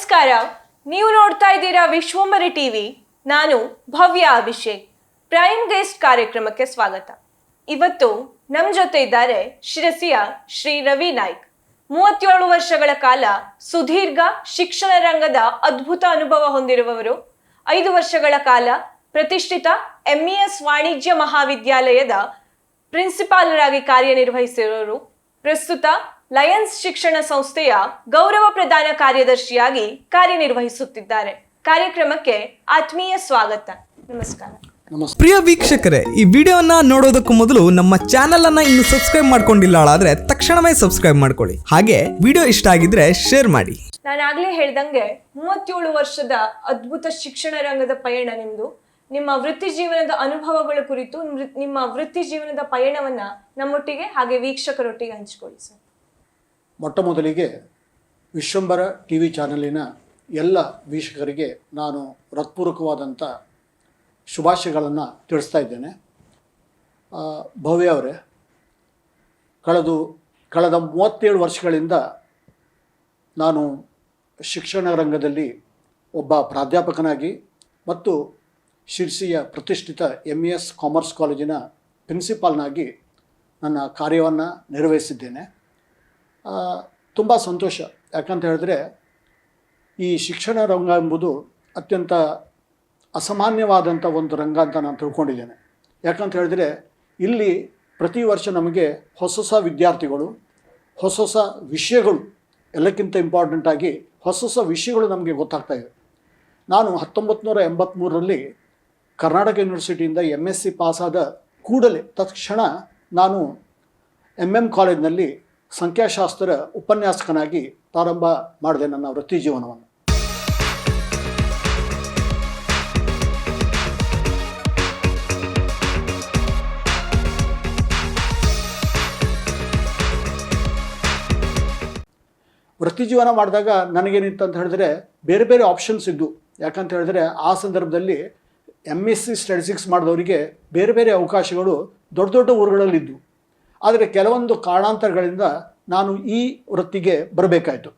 ನಮಸ್ಕಾರ. ನೀವು ನೋಡ್ತಾ ಇದ್ದೀರಾ ವಿಶ್ವಂಬರಿ ಟಿವಿ. ನಾನು ಭವ್ಯ ಅಭಿಷೇಕ್. ಪ್ರೈಮ್ ಗೆಸ್ಟ್ ಕಾರ್ಯಕ್ರಮಕ್ಕೆ ಸ್ವಾಗತ. ಇವತ್ತು ನಮ್ಮ ಜೊತೆ ಇದ್ದಾರೆ ಶಿರಸಿಯ ಶ್ರೀ ರವಿ ನಾಯ್ಕ್. 37 ವರ್ಷಗಳ ಕಾಲ ಸುದೀರ್ಘ ಶಿಕ್ಷಣ ರಂಗದ ಅದ್ಭುತ ಅನುಭವ ಹೊಂದಿರುವವರು. 5 ವರ್ಷಗಳ ಕಾಲ ಪ್ರತಿಷ್ಠಿತ MES ವಾಣಿಜ್ಯ ಮಹಾವಿದ್ಯಾಲಯದ ಪ್ರಿನ್ಸಿಪಾಲರಾಗಿ ಕಾರ್ಯನಿರ್ವಹಿಸಿರುವವರು. ಪ್ರಸ್ತುತ ಲಯನ್ಸ್ ಶಿಕ್ಷಣ ಸಂಸ್ಥೆಯ ಗೌರವ ಪ್ರಧಾನ ಕಾರ್ಯದರ್ಶಿಯಾಗಿ ಕಾರ್ಯನಿರ್ವಹಿಸುತ್ತಿದ್ದಾರೆ. ಕಾರ್ಯಕ್ರಮಕ್ಕೆ ಆತ್ಮೀಯ ಸ್ವಾಗತ. ನಮಸ್ಕಾರ. ಪ್ರಿಯ ವೀಕ್ಷಕರೇ, ಈ ವಿಡಿಯೋನ ನೋಡೋದಕ್ಕೂ ಮೊದಲು ನಮ್ಮ ಚಾನೆಲ್ ಅನ್ನ ಇನ್ನು ಸಬ್ಸ್ಕ್ರೈಬ್ ಮಾಡ್ಕೊಂಡಿಲ್ಲ ಆದ್ರೆ ತಕ್ಷಣವೇ ಸಬ್ಸ್ಕ್ರೈಬ್ ಮಾಡ್ಕೊಳ್ಳಿ. ಹಾಗೆ ವಿಡಿಯೋ ಇಷ್ಟ ಆಗಿದ್ರೆ ಶೇರ್ ಮಾಡಿ. ನಾನಾಗ್ಲೇ ಹೇಳ್ದಂಗೆ 37 ವರ್ಷದ ಅದ್ಭುತ ಶಿಕ್ಷಣ ರಂಗದ ಪಯಣ ನಿಮ್ದು. ನಿಮ್ಮ ವೃತ್ತಿ ಜೀವನದ ಅನುಭವಗಳ ಕುರಿತು, ನಿಮ್ಮ ವೃತ್ತಿ ಜೀವನದ ಪಯಣವನ್ನ ನಮ್ಮೊಟ್ಟಿಗೆ ಹಾಗೆ ವೀಕ್ಷಕರೊಟ್ಟಿಗೆ ಹಂಚಿಕೊಳ್ಳಿ ಸರ್. ಮೊಟ್ಟ ಮೊದಲಿಗೆ ವಿಶ್ವಂಬರ ಟಿ ವಿ ಚಾನಲಿನ ಎಲ್ಲ ವೀಕ್ಷಕರಿಗೆ ನಾನು ಹೃತ್ಪೂರ್ವಕವಾದಂಥ ಶುಭಾಶಯಗಳನ್ನು ತಿಳಿಸ್ತಾ ಇದ್ದೇನೆ. ಭವ್ಯ ಅವರೇ, ಕಳೆದ 37 ವರ್ಷಗಳಿಂದ ನಾನು ಶಿಕ್ಷಣ ರಂಗದಲ್ಲಿ ಒಬ್ಬ ಪ್ರಾಧ್ಯಾಪಕನಾಗಿ ಮತ್ತು ಶಿರ್ಸಿಯ ಪ್ರತಿಷ್ಠಿತ MES ಕಾಮರ್ಸ್ ಕಾಲೇಜಿನ ಪ್ರಿನ್ಸಿಪಾಲ್ನಾಗಿ ನನ್ನ ಕಾರ್ಯವನ್ನು ನಿರ್ವಹಿಸಿದ್ದೇನೆ. ತುಂಬ ಸಂತೋಷ. ಯಾಕಂತ ಹೇಳಿದ್ರೆ ಈ ಶಿಕ್ಷಣ ರಂಗ ಎಂಬುದು ಅತ್ಯಂತ ಅಸಾಮಾನ್ಯವಾದಂಥ ಒಂದು ರಂಗ ಅಂತ ನಾನು ತಿಳ್ಕೊಂಡಿದ್ದೇನೆ. ಯಾಕಂತ ಹೇಳಿದ್ರೆ ಇಲ್ಲಿ ಪ್ರತಿ ವರ್ಷ ನಮಗೆ ಹೊಸ ವಿದ್ಯಾರ್ಥಿಗಳು, ಹೊಸ ವಿಷಯಗಳು, ಎಲ್ಲಕ್ಕಿಂತ ಇಂಪಾರ್ಟೆಂಟಾಗಿ ಹೊಸ ವಿಷಯಗಳು ನಮಗೆ ಗೊತ್ತಾಗ್ತಾಯಿವೆ. ನಾನು 1983ರಲ್ಲಿ ಕರ್ನಾಟಕ ಯೂನಿವರ್ಸಿಟಿಯಿಂದ MSc ಪಾಸಾದ ಕೂಡಲೇ ತಕ್ಷಣ ನಾನು MM ಕಾಲೇಜಿನಲ್ಲಿ ಸಂಖ್ಯಾಶಾಸ್ತ್ರ ಉಪನ್ಯಾಸಕನಾಗಿ ಪ್ರಾರಂಭ ಮಾಡಿದೆ ನನ್ನ ವೃತ್ತಿ ಜೀವನವನ್ನು. ವೃತ್ತಿ ಜೀವನ ಮಾಡಿದಾಗ ನನಗೇನಿತ್ತು ಅಂತ ಹೇಳಿದ್ರೆ ಬೇರೆ ಬೇರೆ ಆಪ್ಷನ್ಸ್ ಇದ್ದು. ಯಾಕಂತ ಹೇಳಿದ್ರೆ ಆ ಸಂದರ್ಭದಲ್ಲಿ MSc ಸ್ಟ್ಯಾಟಿಸ್ಟಿಕ್ಸ್ ಮಾಡಿದವರಿಗೆ ಬೇರೆ ಬೇರೆ ಅವಕಾಶಗಳು ದೊಡ್ಡ ದೊಡ್ಡ ಊರುಗಳಲ್ಲಿದ್ದು. ಆದರೆ ಕೆಲವೊಂದು ಕಾರಣಾಂತರಗಳಿಂದ ನಾನು ಈ ವೃತ್ತಿಗೆ ಬರಬೇಕಾಯಿತು.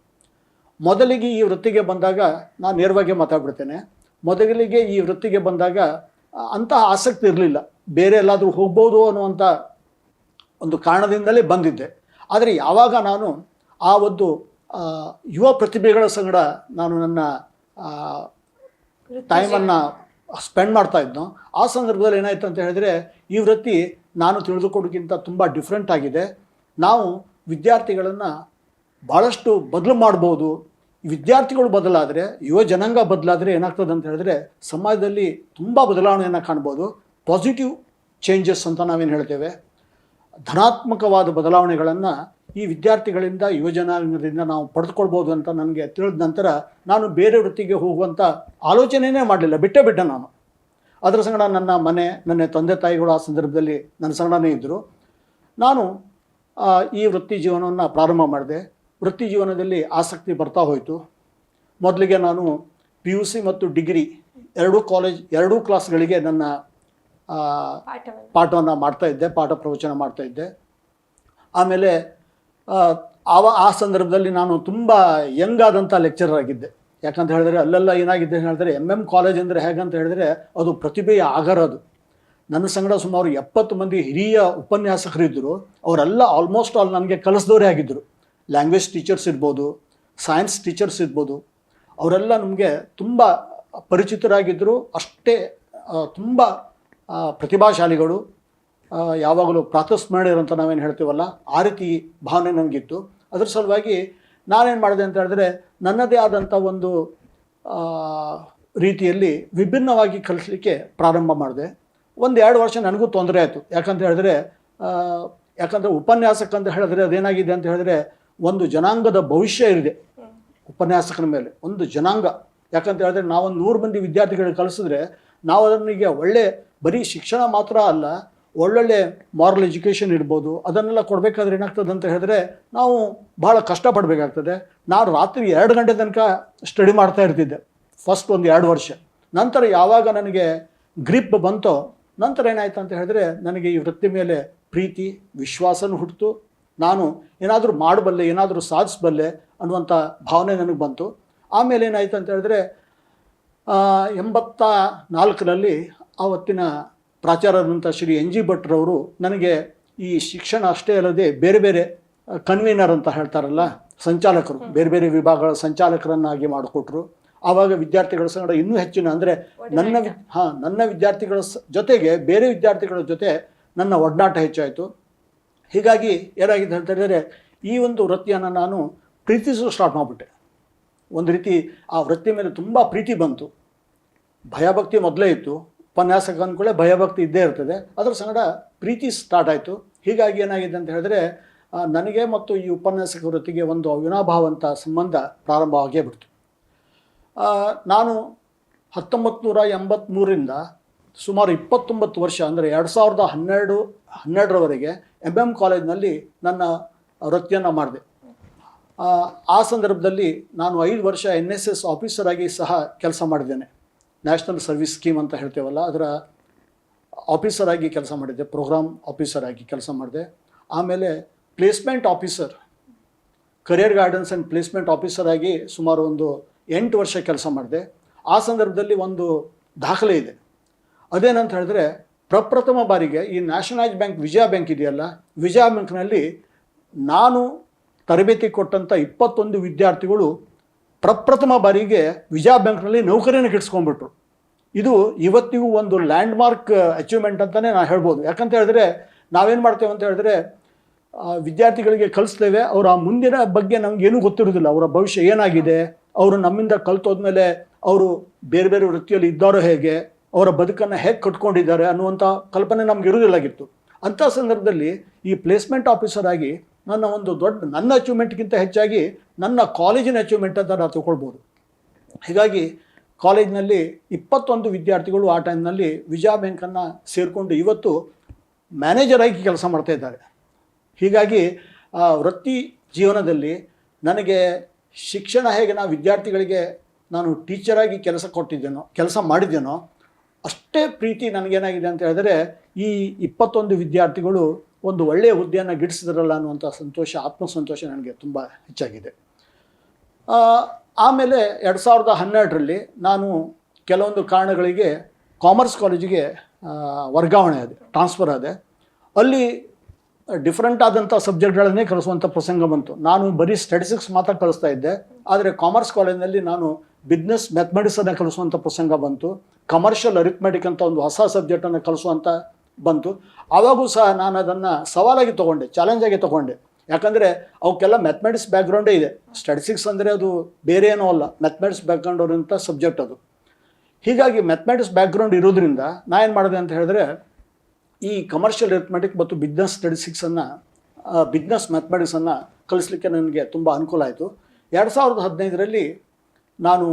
ಮೊದಲಿಗೆ ಈ ವೃತ್ತಿಗೆ ಬಂದಾಗ ನಾನು ನೇರವಾಗಿ ಮಾತಾಡ್ಬಿಡ್ತೇನೆ. ಮೊದಲಿಗೆ ಈ ವೃತ್ತಿಗೆ ಬಂದಾಗ ಅಂತಹ ಆಸಕ್ತಿ ಇರಲಿಲ್ಲ. ಬೇರೆ ಎಲ್ಲಾದರೂ ಹೋಗ್ಬೋದು ಅನ್ನುವಂಥ ಒಂದು ಕಾರಣದಿಂದಲೇ ಬಂದಿದ್ದೆ. ಆದರೆ ಯಾವಾಗ ನಾನು ಆ ಒಂದು ಯುವ ಪ್ರತಿಭೆಗಳ ಸಂಗಡ ನಾನು ನನ್ನ ಟೈಮನ್ನು ಸ್ಪೆಂಡ್ ಮಾಡ್ತಾ ಇದ್ನೋ, ಆ ಸಂದರ್ಭದಲ್ಲಿ ಏನಾಯಿತು ಅಂತ ಹೇಳಿದ್ರೆ ಈ ವೃತ್ತಿ ನಾನು ತಿಳಿದುಕೊಳ್ಳೋಕ್ಕಿಂತ ತುಂಬ ಡಿಫ್ರೆಂಟ್ ಆಗಿದೆ. ನಾವು ವಿದ್ಯಾರ್ಥಿಗಳನ್ನು ಭಾಳಷ್ಟು ಬದಲು ಮಾಡ್ಬೋದು. ವಿದ್ಯಾರ್ಥಿಗಳು ಬದಲಾದರೆ, ಯುವ ಜನಾಂಗ ಬದಲಾದರೆ ಏನಾಗ್ತದೆ ಅಂತ ಹೇಳಿದ್ರೆ ಸಮಾಜದಲ್ಲಿ ತುಂಬ ಬದಲಾವಣೆಯನ್ನು ಕಾಣ್ಬೋದು. ಪಾಸಿಟಿವ್ ಚೇಂಜಸ್ ಅಂತ ನಾವೇನು ಹೇಳ್ತೇವೆ, ಧನಾತ್ಮಕವಾದ ಬದಲಾವಣೆಗಳನ್ನು ಈ ವಿದ್ಯಾರ್ಥಿಗಳಿಂದ, ಯುವ ಜನಾಂಗದಿಂದ ನಾವು ಪಡೆದುಕೊಳ್ಬೋದು ಅಂತ ನನಗೆ ತಿಳಿದ ನಂತರ ನಾನು ಬೇರೆ ವೃತ್ತಿಗೆ ಹೋಗುವಂಥ ಆಲೋಚನೆಯೇ ಮಾಡಲಿಲ್ಲ, ಬಿಟ್ಟೆ ನಾನು. ಅದರ ಸಂಗಡ ನನ್ನ ತಂದೆ ತಾಯಿಗಳು ಆ ಸಂದರ್ಭದಲ್ಲಿ ನನ್ನ ಸಂಗಡನೇ ಇದ್ದರು. ನಾನು ಈ ವೃತ್ತಿ ಜೀವನವನ್ನು ಪ್ರಾರಂಭ ಮಾಡಿದೆ. ವೃತ್ತಿ ಜೀವನದಲ್ಲಿ ಆಸಕ್ತಿ ಬರ್ತಾ ಹೋಯಿತು. ಮೊದಲಿಗೆ ನಾನು PUC ಮತ್ತು ಡಿಗ್ರಿ ಎರಡೂ ಕ್ಲಾಸ್ಗಳಿಗೆ ನನ್ನ ಪಾಠವನ್ನು ಮಾಡ್ತಾಯಿದ್ದೆ, ಪಾಠ ಪ್ರವಚನ ಮಾಡ್ತಾಯಿದ್ದೆ. ಆಮೇಲೆ ಆ ಸಂದರ್ಭದಲ್ಲಿ ನಾನು ತುಂಬ ಯಂಗ್ ಆದಂಥ ಲೆಕ್ಚರರ್ ಆಗಿದ್ದೆ. ಯಾಕಂತ ಹೇಳಿದ್ರೆ ಅಲ್ಲೆಲ್ಲ ಏನಾಗಿದೆ ಅಂತ ಹೇಳಿದ್ರೆ MM ಕಾಲೇಜ್ ಅಂದರೆ ಹೇಗಂತ ಹೇಳಿದ್ರೆ ಅದು ಪ್ರತಿಭೆಯ ಆಗರ. ಅದು ನನ್ನ ಸಂಗಡ ಸುಮಾರು 70 ಮಂದಿ ಹಿರಿಯ ಉಪನ್ಯಾಸಕರಿದ್ದರು. ಅವರೆಲ್ಲ ಆಲ್ಮೋಸ್ಟ್ ಆಲ್ ನನಗೆ ಕಲಿಸಿದವರೇ ಆಗಿದ್ದರು. ಲ್ಯಾಂಗ್ವೇಜ್ ಟೀಚರ್ಸ್ ಇರ್ಬೋದು, ಸೈನ್ಸ್ ಟೀಚರ್ಸ್ ಇರ್ಬೋದು, ಅವರೆಲ್ಲ ನಮಗೆ ತುಂಬ ಪರಿಚಿತರಾಗಿದ್ದರು. ಅಷ್ಟೇ ತುಂಬ ಪ್ರತಿಭಾಶಾಲಿಗಳು, ಯಾವಾಗಲೂ ಪ್ರಾತಸ್ಮರಣೀಯರು ಅಂತ ನಾವೇನು ಹೇಳ್ತೀವಲ್ಲ, ಆ ರೀತಿ ಭಾವನೆ ನನಗಿತ್ತು. ಅದರ ಸಲುವಾಗಿ ನಾನೇನು ಮಾಡಿದೆ ಅಂತ ಹೇಳಿದ್ರೆ ನನ್ನದೇ ಆದಂಥ ಒಂದು ರೀತಿಯಲ್ಲಿ ವಿಭಿನ್ನವಾಗಿ ಕಲಿಸಲಿಕ್ಕೆ ಪ್ರಾರಂಭ ಮಾಡಿದೆ. 1-2 ವರ್ಷ ನನಗೂ ತೊಂದರೆ ಆಯಿತು. ಯಾಕಂದರೆ ಉಪನ್ಯಾಸಕ ಅಂತ ಹೇಳಿದ್ರೆ ಅದೇನಾಗಿದೆ ಅಂತ ಹೇಳಿದ್ರೆ ಒಂದು ಜನಾಂಗದ ಭವಿಷ್ಯ ಇದೆ ಉಪನ್ಯಾಸಕನ ಮೇಲೆ, ಒಂದು ಜನಾಂಗ. ಯಾಕಂತ ಹೇಳಿದ್ರೆ ನಾವೊಂದು 100 ಮಂದಿ ವಿದ್ಯಾರ್ಥಿಗಳಿಗೆ ಕಲಿಸಿದ್ರೆ ನಾವು ಅದನಿಗೆ ಒಳ್ಳೆ ಬರೀ ಶಿಕ್ಷಣ ಮಾತ್ರ ಅಲ್ಲ, ಒಳ್ಳೊಳ್ಳೆ ಮಾರಲ್ ಎಜುಕೇಷನ್ ಇರ್ಬೋದು, ಅದನ್ನೆಲ್ಲ ಕೊಡಬೇಕಾದ್ರೆ ಏನಾಗ್ತದೆ ಅಂತ ಹೇಳಿದ್ರೆ ನಾವು ಭಾಳ ಕಷ್ಟಪಡಬೇಕಾಗ್ತದೆ. ನಾನು ರಾತ್ರಿ 2 ಗಂಟೆ ತನಕ ಸ್ಟಡಿ ಮಾಡ್ತಾ ಇರ್ತಿದ್ದೆ ಫಸ್ಟ್ 1-2 ವರ್ಷ. ನಂತರ ಯಾವಾಗ ನನಗೆ ಗ್ರಿಪ್ ಬಂತೋ ನಂತರ ಏನಾಯ್ತು ಅಂತ ಹೇಳಿದ್ರೆ ನನಗೆ ಈ ವೃತ್ತಿ ಮೇಲೆ ಪ್ರೀತಿ ವಿಶ್ವಾಸನೂ ಹುಟ್ಟಿತು. ನಾನು ಏನಾದರೂ ಮಾಡಬಲ್ಲೆ, ಏನಾದರೂ ಸಾಧಿಸಬಲ್ಲೆ ಅನ್ನುವಂಥ ಭಾವನೆ ನನಗೆ ಬಂತು. ಆಮೇಲೆ ಏನಾಯಿತು ಅಂತ ಹೇಳಿದ್ರೆ 84ರಲ್ಲಿ ಆವತ್ತಿನ ಪ್ರಾಚಾರ್ಯರಾದಂಥ ಶ್ರೀ ಎನ್ ಜಿ ಭಟ್ರವರು ನನಗೆ ಈ ಶಿಕ್ಷಣ ಅಷ್ಟೇ ಅಲ್ಲದೆ ಬೇರೆ ಬೇರೆ ಕನ್ವೀನರ್ ಅಂತ ಹೇಳ್ತಾರಲ್ಲ, ಸಂಚಾಲಕರು, ಬೇರೆ ಬೇರೆ ವಿಭಾಗಗಳ ಸಂಚಾಲಕರನ್ನಾಗಿ ಮಾಡಿಕೊಟ್ರು. ಆವಾಗ ವಿದ್ಯಾರ್ಥಿಗಳ ಸಂಗಡ ಇನ್ನೂ ಹೆಚ್ಚಿನ ಅಂದರೆ ನನ್ನ ವಿದ್ಯಾರ್ಥಿಗಳ ಜೊತೆಗೆ ಬೇರೆ ವಿದ್ಯಾರ್ಥಿಗಳ ಜೊತೆ ನನ್ನ ಒಡನಾಟ ಹೆಚ್ಚಾಯಿತು. ಹೀಗಾಗಿ ಏನಾಗಿದೆ ಅಂತ ಹೇಳಿದರೆ ಈ ಒಂದು ವೃತ್ತಿಯನ್ನು ನಾನು ಪ್ರೀತಿಸಲು ಸ್ಟಾರ್ಟ್ ಮಾಡಿಬಿಟ್ಟೆ. ಒಂದು ರೀತಿ ಆ ವೃತ್ತಿ ಮೇಲೆ ತುಂಬ ಪ್ರೀತಿ ಬಂತು. ಭಯಭಕ್ತಿ ಮೊದಲೇ ಇತ್ತು, ಉಪನ್ಯಾಸಕ ಅಂದ್ಕೊಳ್ಳೆ ಭಯಭಕ್ತಿ ಇದ್ದೇ ಇರ್ತದೆ, ಅದರ ಸಂಗಡ ಪ್ರೀತಿ ಸ್ಟಾರ್ಟ್ ಆಯಿತು. ಹೀಗಾಗಿ ಏನಾಗಿದೆ ಅಂತ ಹೇಳಿದ್ರೆ ನನಗೆ ಮತ್ತು ಈ ಉಪನ್ಯಾಸಕ ವೃತ್ತಿಗೆ ಒಂದು ಅವಿನಾಭಾವಂತ ಸಂಬಂಧ ಪ್ರಾರಂಭವಾಗೇ ಬಿಡ್ತು. ನಾನು 1983ರಿಂದ ಸುಮಾರು 29 ವರ್ಷ ಅಂದರೆ 2012ರವರೆಗೆ MM ಕಾಲೇಜ್ನಲ್ಲಿ ನನ್ನ ವೃತ್ತಿಯನ್ನು ಮಾಡಿದೆ. ಆ ಸಂದರ್ಭದಲ್ಲಿ ನಾನು 5 ವರ್ಷ NSS ಆಫೀಸರ್ ಆಗಿ ಸಹ ಕೆಲಸ ಮಾಡಿದ್ದೇನೆ. ನ್ಯಾಷನಲ್ ಸರ್ವಿಸ್ ಸ್ಕೀಮ್ ಅಂತ ಹೇಳ್ತೇವಲ್ಲ, ಅದರ ಆಫೀಸರ್ ಆಗಿ ಕೆಲಸ ಮಾಡಿದ್ದೆ, ಪ್ರೋಗ್ರಾಮ್ ಆಫೀಸರ್ ಆಗಿ ಕೆಲಸ ಮಾಡಿದೆ. ಆಮೇಲೆ placement officer, career guidance and placement officer ಆಗಿ ಸುಮಾರು ಒಂದು 8 ವರ್ಷ ಕೆಲಸ ಮಾಡಿದೆ. ಆ ಸಂದರ್ಭದಲ್ಲಿ ಒಂದು ದಾಖಲೆ ಇದೆ. ಅದೇನಂತ ಹೇಳಿದ್ರೆ ಪ್ರಪ್ರಥಮ ಬಾರಿಗೆ ಈ ನ್ಯಾಷನಲೈಸ್ ಬ್ಯಾಂಕ್ ವಿಜಯ ಬ್ಯಾಂಕ್ ಇದೆಯಲ್ಲ, ವಿಜಯ ಬ್ಯಾಂಕ್ನಲ್ಲಿ ನಾನು ತರಬೇತಿ ಕೊಟ್ಟಂಥ 21 ವಿದ್ಯಾರ್ಥಿಗಳು ಪ್ರಪ್ರಥಮ ಬಾರಿಗೆ ವಿಜಯ ಬ್ಯಾಂಕ್ನಲ್ಲಿ ನೌಕರಿಯನ್ನು ಗಿಟ್ಸ್ಕೊಂಡ್ಬಿಟ್ರು. ಇದು ಇವತ್ತಿಗೂ ಒಂದು ಲ್ಯಾಂಡ್ ಮಾರ್ಕ್ ಅಚೀವ್ಮೆಂಟ್ ಅಂತಲೇ ನಾನು ಹೇಳ್ಬೋದು. ಯಾಕಂತ ಹೇಳಿದ್ರೆ ನಾವೇನು ಮಾಡ್ತೇವೆ ಅಂತ ಹೇಳಿದ್ರೆ ವಿದ್ಯಾರ್ಥಿಗಳಿಗೆ ಕಲಿಸ್ತೇವೆ, ಅವರ ಮುಂದಿನ ಬಗ್ಗೆ ನಮಗೇನೂ ಗೊತ್ತಿರೋದಿಲ್ಲ, ಅವರ ಭವಿಷ್ಯ ಏನಾಗಿದೆ, ಅವರು ನಮ್ಮಿಂದ ಕಲ್ತೋದ್ಮೇಲೆ ಅವರು ಬೇರೆ ಬೇರೆ ವೃತ್ತಿಯಲ್ಲಿ ಇದ್ದಾರೋ ಹೇಗೆ, ಅವರ ಬದುಕನ್ನು ಹೇಗೆ ಕಟ್ಕೊಂಡಿದ್ದಾರೆ ಅನ್ನುವಂಥ ಕಲ್ಪನೆ ನಮ್ಗೆ ಇರೋದಿಲ್ಲಾಗಿತ್ತು. ಅಂಥ ಸಂದರ್ಭದಲ್ಲಿ ಈ ಪ್ಲೇಸ್ಮೆಂಟ್ ಆಫೀಸರ್ ಆಗಿ ನನ್ನ ಅಚೀವ್ಮೆಂಟ್ಗಿಂತ ಹೆಚ್ಚಾಗಿ ನನ್ನ ಕಾಲೇಜಿನ ಅಚೀವ್ಮೆಂಟ್ ಅಂತ ನಾವು ತಗೊಳ್ಬೋದು. ಹೀಗಾಗಿ ಕಾಲೇಜಿನಲ್ಲಿ 21 ವಿದ್ಯಾರ್ಥಿಗಳು ಆ ಟೈಮ್ನಲ್ಲಿ ವಿಜಯ ಬ್ಯಾಂಕನ್ನು ಸೇರಿಕೊಂಡು ಇವತ್ತು ಮ್ಯಾನೇಜರ್ ಆಗಿ ಕೆಲಸ ಮಾಡ್ತಾ ಇದ್ದಾರೆ. ಹೀಗಾಗಿ ವೃತ್ತಿ ಜೀವನದಲ್ಲಿ ನನಗೆ ಶಿಕ್ಷಣ ಹೇಗೆ ವಿದ್ಯಾರ್ಥಿಗಳಿಗೆ ನಾನು ಟೀಚರಾಗಿ ಕೆಲಸ ಮಾಡಿದ್ದೇನೋ ಅಷ್ಟೇ ಪ್ರೀತಿ ನನಗೇನಾಗಿದೆ ಅಂತ ಹೇಳಿದ್ರೆ ಈ 21 ವಿದ್ಯಾರ್ಥಿಗಳು ಒಂದು ಒಳ್ಳೆಯ ಹುದ್ದೆಯನ್ನು ಗಿಟ್ಟಿಸಿದ್ರಲ್ಲ ಅನ್ನುವಂಥ ಸಂತೋಷ, ಆತ್ಮಸಂತೋಷ ನನಗೆ ತುಂಬ ಹೆಚ್ಚಾಗಿದೆ. ಆಮೇಲೆ 2012ರಲ್ಲಿ ನಾನು ಕೆಲವೊಂದು ಕಾರಣಗಳಿಗೆ ಕಾಮರ್ಸ್ ಕಾಲೇಜಿಗೆ ವರ್ಗಾವಣೆ ಆದೆ, ಟ್ರಾನ್ಸ್ಫರ್ ಆದೆ. ಅಲ್ಲಿ ಡಿಫ್ರೆಂಟ್ ಆದಂಥ ಸಬ್ಜೆಕ್ಟ್ಗಳನ್ನೇ ಕಲಿಸುವಂಥ ಪ್ರಸಂಗ ಬಂತು. ನಾನು ಬರೀ ಸ್ಟ್ಯಾಟಿಸ್ಟಿಕ್ಸ್ ಮಾತ್ರ ಕಲಿಸ್ತಾ ಇದ್ದೆ, ಆದರೆ ಕಾಮರ್ಸ್ ಕಾಲೇಜಿನಲ್ಲಿ ನಾನು ಬಿಸ್ನೆಸ್ ಮ್ಯಾಥಮೆಟಿಕ್ಸನ್ನು ಕಲಿಸುವಂಥ ಪ್ರಸಂಗ ಬಂತು. ಕಮರ್ಷಿಯಲ್ ಅರಿಥ್ಮೆಟಿಕ್ ಅಂತ ಒಂದು ಹೊಸ ಸಬ್ಜೆಕ್ಟನ್ನು ಕಲಿಸುವಂಥ ಬಂತು. ಆವಾಗೂ ಸಹ ನಾನು ಅದನ್ನು ಸವಾಲಾಗಿ ತೊಗೊಂಡೆ, ಚಾಲೆಂಜಾಗಿ ತೊಗೊಂಡೆ. ಯಾಕಂದರೆ ಅವಕ್ಕೆಲ್ಲ ಮ್ಯಾಥಮೆಟಿಕ್ಸ್ ಬ್ಯಾಕ್ಗ್ರೌಂಡೇ ಇದೆ. ಸ್ಟ್ಯಾಟಿಸ್ಟಿಕ್ಸ್ ಅಂದರೆ ಅದು ಬೇರೆ ಏನೂ ಅಲ್ಲ, ಮ್ಯಾಥಮೆಟಿಕ್ಸ್ ಬ್ಯಾಕ್ಗ್ರೌಂಡ್ ಇರೋಂಥ ಸಬ್ಜೆಕ್ಟ್ ಅದು. ಹೀಗಾಗಿ ಮ್ಯಾಥಮೆಟಿಕ್ಸ್ ಬ್ಯಾಕ್ಗ್ರೌಂಡ್ ಇರೋದ್ರಿಂದ ನಾನು ಏನು ಮಾಡಿದೆ ಅಂತ ಹೇಳಿದ್ರೆ ಈ ಕಮರ್ಷಿಯಲ್ ಅರಿಥ್ಮೆಟಿಕ್ ಮತ್ತು ಬಿಸ್ನೆಸ್ ಮ್ಯಾಥಮೆಟಿಕ್ಸನ್ನು ಕಲಿಸ್ಲಿಕ್ಕೆ ನನಗೆ ತುಂಬ ಅನುಕೂಲ ಆಯಿತು. 2015ರಲ್ಲಿ ನಾನು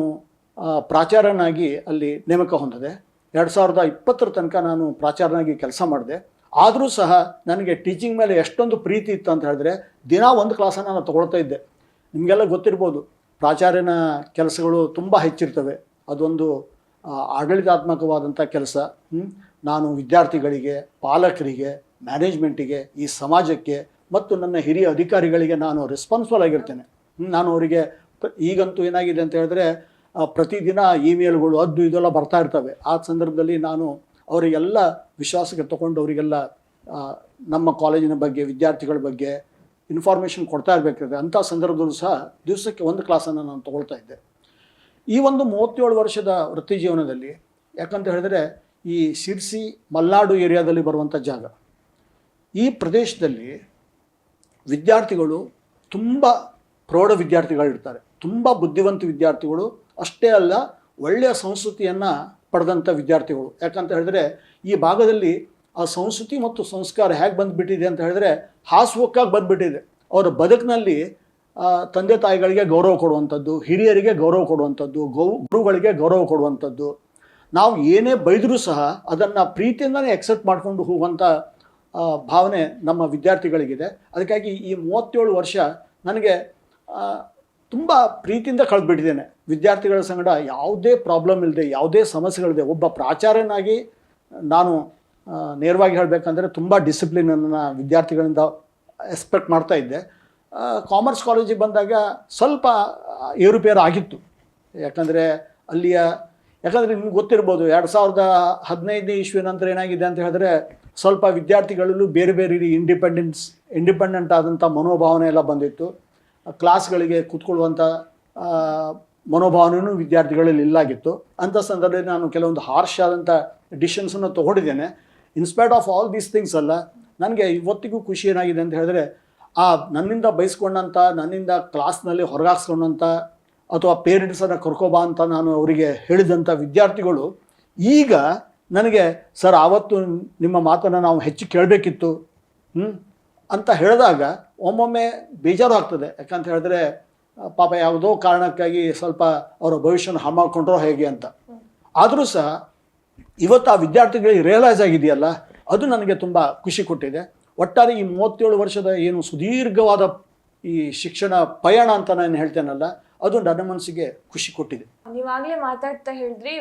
ಪ್ರಾಚಾರ್ಯನಾಗಿ ಅಲ್ಲಿ ನೇಮಕ ಹೊಂದಿದೆ. 2020 ತನಕ ನಾನು ಪ್ರಾಚಾರ್ಯನಾಗಿ ಕೆಲಸ ಮಾಡಿದೆ. ಆದರೂ ಸಹ ನನಗೆ ಟೀಚಿಂಗ್ ಮೇಲೆ ಎಷ್ಟೊಂದು ಪ್ರೀತಿ ಇತ್ತು ಅಂತ ಹೇಳಿದ್ರೆ ದಿನ ಒಂದು ಕ್ಲಾಸನ್ನು ನಾನು ತೊಗೊಳ್ತಾ ಇದ್ದೆ. ನಿಮಗೆಲ್ಲ ಗೊತ್ತಿರ್ಬೋದು, ಪ್ರಾಚಾರ್ಯನ ಕೆಲಸಗಳು ತುಂಬ ಹೆಚ್ಚಿರ್ತವೆ. ಅದೊಂದು ಆಡಳಿತಾತ್ಮಕವಾದಂಥ ಕೆಲಸ. ನಾನು ವಿದ್ಯಾರ್ಥಿಗಳಿಗೆ, ಪಾಲಕರಿಗೆ, ಮ್ಯಾನೇಜ್ಮೆಂಟಿಗೆ, ಈ ಸಮಾಜಕ್ಕೆ ಮತ್ತು ನನ್ನ ಹಿರಿಯ ಅಧಿಕಾರಿಗಳಿಗೆ ನಾನು ರೆಸ್ಪಾನ್ಸಿಬಲ್ ಆಗಿರ್ತೇನೆ. ನಾನು ಅವರಿಗೆ ಈಗಂತೂ ಏನಾಗಿದೆ ಅಂತ ಹೇಳಿದ್ರೆ ಪ್ರತಿದಿನ ಇಮೇಲ್ಗಳು ಅದು ಇದೆಲ್ಲ ಬರ್ತಾ ಇರ್ತವೆ. ಆ ಸಂದರ್ಭದಲ್ಲಿ ನಾನು ಅವರಿಗೆಲ್ಲ ವಿಶ್ವಾಸಕ್ಕೆ ತಗೊಂಡು ಅವರಿಗೆಲ್ಲ ನಮ್ಮ ಕಾಲೇಜಿನ ಬಗ್ಗೆ, ವಿದ್ಯಾರ್ಥಿಗಳ ಬಗ್ಗೆ ಇನ್ಫಾರ್ಮೇಷನ್ ಕೊಡ್ತಾ ಇರಬೇಕಾದ್ರೆ ಅಂಥ ಸಂದರ್ಭದಲ್ಲೂ ಸಹ ದಿವಸಕ್ಕೆ ಒಂದು ಕ್ಲಾಸನ್ನು ನಾನು ತೊಗೊಳ್ತಾ ಇದ್ದೆ. ಈ ಒಂದು 37 ವರ್ಷದ ವೃತ್ತಿ ಜೀವನದಲ್ಲಿ ಯಾಕಂತ ಹೇಳಿದ್ರೆ ಈ ಶಿರ್ಸಿ ಮಲ್ನಾಡು ಏರಿಯಾದಲ್ಲಿ ಬರುವಂಥ ಜಾಗ, ಈ ಪ್ರದೇಶದಲ್ಲಿ ವಿದ್ಯಾರ್ಥಿಗಳು ತುಂಬ ಪ್ರೌಢ ವಿದ್ಯಾರ್ಥಿಗಳಿರ್ತಾರೆ, ತುಂಬ ಬುದ್ಧಿವಂತ ವಿದ್ಯಾರ್ಥಿಗಳು. ಅಷ್ಟೇ ಅಲ್ಲ, ಒಳ್ಳೆಯ ಸಂಸ್ಕೃತಿಯನ್ನು ಪಡೆದಂಥ ವಿದ್ಯಾರ್ಥಿಗಳು. ಯಾಕಂತ ಹೇಳಿದ್ರೆ ಈ ಭಾಗದಲ್ಲಿ ಆ ಸಂಸ್ಕೃತಿ ಮತ್ತು ಸಂಸ್ಕಾರ ಹೇಗೆ ಬಂದುಬಿಟ್ಟಿದೆ ಅಂತ ಹೇಳಿದ್ರೆ ಹಾಸುವಕ್ಕಾಗಿ ಬಂದುಬಿಟ್ಟಿದೆ. ಅವರ ಬದುಕಿನಲ್ಲಿ ತಂದೆ ತಾಯಿಗಳಿಗೆ ಗೌರವ ಕೊಡುವಂಥದ್ದು, ಹಿರಿಯರಿಗೆ ಗೌರವ ಕೊಡುವಂಥದ್ದು, ಗುರುಗಳಿಗೆ ಗೌರವ ಕೊಡುವಂಥದ್ದು. ನಾವು ಏನೇ ಬೈದರೂ ಸಹ ಅದನ್ನು ಪ್ರೀತಿಯಿಂದನೇ ಎಕ್ಸೆಪ್ಟ್ ಮಾಡಿಕೊಂಡು ಹೋಗುವಂಥ ಭಾವನೆ ನಮ್ಮ ವಿದ್ಯಾರ್ಥಿಗಳಿಗಿದೆ. ಅದಕ್ಕಾಗಿ ಈ 37 ವರ್ಷ ನನಗೆ ತುಂಬ ಪ್ರೀತಿಯಿಂದ ಕಳೆದುಬಿಟ್ಟಿದ್ದೇನೆ. ವಿದ್ಯಾರ್ಥಿಗಳ ಸಂಗಡ ಯಾವುದೇ ಪ್ರಾಬ್ಲಮ್ ಇಲ್ಲದೆ, ಯಾವುದೇ ಸಮಸ್ಯೆಗಳಿದೆ. ಒಬ್ಬ ಪ್ರಾಚಾರ್ಯನಾಗಿ ನಾನು ನೇರವಾಗಿ ಹೇಳಬೇಕಂದ್ರೆ ತುಂಬ ಡಿಸಿಪ್ಲಿನನ್ನು ವಿದ್ಯಾರ್ಥಿಗಳಿಂದ ಎಕ್ಸ್ಪೆಕ್ಟ್ ಮಾಡ್ತಾ ಇದ್ದೆ. ಕಾಮರ್ಸ್ ಕಾಲೇಜಿಗೆ ಬಂದಾಗ ಸ್ವಲ್ಪ ಏರುಪೇರು ಆಗಿತ್ತು. ಯಾಕಂದರೆ ಯಾಕಂದರೆ ನಿಮ್ಗೆ ಗೊತ್ತಿರ್ಬೋದು 2015 ಇಸ್ವಿ ನಂತರ ಏನಾಗಿದೆ ಅಂತ ಹೇಳಿದ್ರೆ ಸ್ವಲ್ಪ ವಿದ್ಯಾರ್ಥಿಗಳಲ್ಲೂ ಬೇರೆ ಬೇರೆ ಇಂಡಿಪೆಂಡೆಂಟ್ ಆದಂಥ ಮನೋಭಾವನೆ ಎಲ್ಲ ಬಂದಿತ್ತು. ಕ್ಲಾಸ್ಗಳಿಗೆ ಕೂತ್ಕೊಳ್ಳುವಂಥ ಮನೋಭಾವನೆಯೂ ವಿದ್ಯಾರ್ಥಿಗಳಲ್ಲಿ ಇಲ್ಲಾಗಿತ್ತು. ಅಂಥ ಸಂದರ್ಭದಲ್ಲಿ ನಾನು ಕೆಲವೊಂದು ಹಾರ್ಷ್ ಆದಂಥ ಡಿಸಿಷನ್ಸನ್ನು ತೊಗೊಂಡಿದ್ದೇನೆ. In spite of all these things ಅಲ್ಲ, ನನಗೆ ಇವತ್ತಿಗೂ ಖುಷಿ ಏನಾಗಿದೆ ಅಂತ ಹೇಳಿದ್ರೆ ನನ್ನಿಂದ ಬಯಸ್ಕೊಂಡಂಥ, ನನ್ನಿಂದ ಕ್ಲಾಸ್ನಲ್ಲಿ ಹೊರಗಾಕ್ಸ್ಕೊಂಡಂಥ ಅಥವಾ ಪೇರೆಂಟ್ಸನ್ನು ಕರ್ಕೊಬಾ ಅಂತ ನಾನು ಅವರಿಗೆ ಹೇಳಿದಂಥ ವಿದ್ಯಾರ್ಥಿಗಳು ಈಗ ನನಗೆ ಸರ್ ಆವತ್ತು ನಿಮ್ಮ ಮಾತನ್ನು ನಾವು ಹೆಚ್ಚು ಕೇಳಬೇಕಿತ್ತು ಅಂತ ಹೇಳಿದಾಗ ಒಮ್ಮೊಮ್ಮೆ ಬೇಜಾರು ಆಗ್ತದೆ. ಯಾಕಂತ ಹೇಳಿದ್ರೆ ಪಾಪ ಯಾವುದೋ ಕಾರಣಕ್ಕಾಗಿ ಸ್ವಲ್ಪ ಅವರ ಭವಿಷ್ಯನ ಹಾಳು ಮಾಡ್ಕೊಂಡ್ರೋ ಹೇಗೆ ಅಂತ. ಆದರೂ ಸಹ ಇವತ್ತು ಆ ವಿದ್ಯಾರ್ಥಿಗಳಿಗೆ ರಿಯಲೈಸ್ ಆಗಿದೆಯಲ್ಲ, ಅದು ನನಗೆ ತುಂಬ ಖುಷಿ ಕೊಟ್ಟಿದೆ. ಒಟ್ಟಾರೆ ಈ 37 ವರ್ಷದ ಏನು ಸುದೀರ್ಘವಾದ ಈ ಶಿಕ್ಷಣ ಪಯಣ ಅಂತ ನಾನು ಹೇಳ್ತೇನಲ್ಲ, ಅದು ನನ್ನ ಮನಸ್ಸಿಗೆ ಖುಷಿ ಕೊಟ್ಟಿದೆ. ನೀವಾಗಲೇ ಮಾತಾಡ್ತಾ ಹೇಳಿದ್ರಿ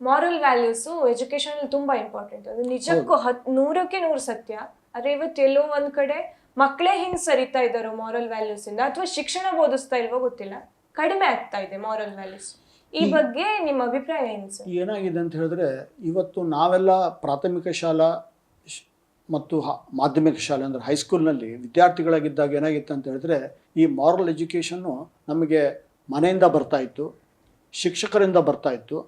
ಮಾರಲ್ ವ್ಯಾಲ್ಯೂಸು ಎಜುಕೇಶನ್ ತುಂಬಾ ಇಂಪಾರ್ಟೆಂಟ್. ಅದು ನಿಜಕ್ಕೂ 100% ಸತ್ಯ. ಆದ್ರೆ ಇವತ್ತು ಎಲ್ಲೋ ಒಂದ್ ಕಡೆ ಮಕ್ಕಳೇ ಹಿಂಗ್ ಸರಿತಾ ಇದ್ದಾರೋ ಮಾರಲ್ ವ್ಯಾಲ್ಯೂಸ್ ಇಂದ, ಅಥವಾ ಶಿಕ್ಷಣ ಬೋಧಿಸ್ತಾ ಇಲ್ವೋ ಗೊತ್ತಿಲ್ಲ, ಕಡಿಮೆ ಆಗ್ತಾ ಇದೆ ಮಾರಲ್ ವ್ಯಾಲ್ಯೂಸ್. ಈ ಬಗ್ಗೆ ನಿಮ್ಮ ಅಭಿಪ್ರಾಯ ಏನು ಸರ್? ಏನಾಗಿದೆ ಅಂತ ಹೇಳಿದ್ರೆ, ಇವತ್ತು ನಾವೆಲ್ಲ ಪ್ರಾಥಮಿಕ ಶಾಲಾ ಮತ್ತು ಮಾಧ್ಯಮಿಕ ಶಾಲೆ ಅಂದರೆ ಹೈಸ್ಕೂಲ್ನಲ್ಲಿ ವಿದ್ಯಾರ್ಥಿಗಳಾಗಿದ್ದಾಗ ಏನಾಗಿತ್ತು ಅಂತ ಹೇಳಿದ್ರೆ, ಈ ಮಾರಲ್ ಎಜುಕೇಷನ್ನು ನಮಗೆ ಮನೆಯಿಂದ ಬರ್ತಾ ಇತ್ತು, ಶಿಕ್ಷಕರಿಂದ ಬರ್ತಾ ಇತ್ತು.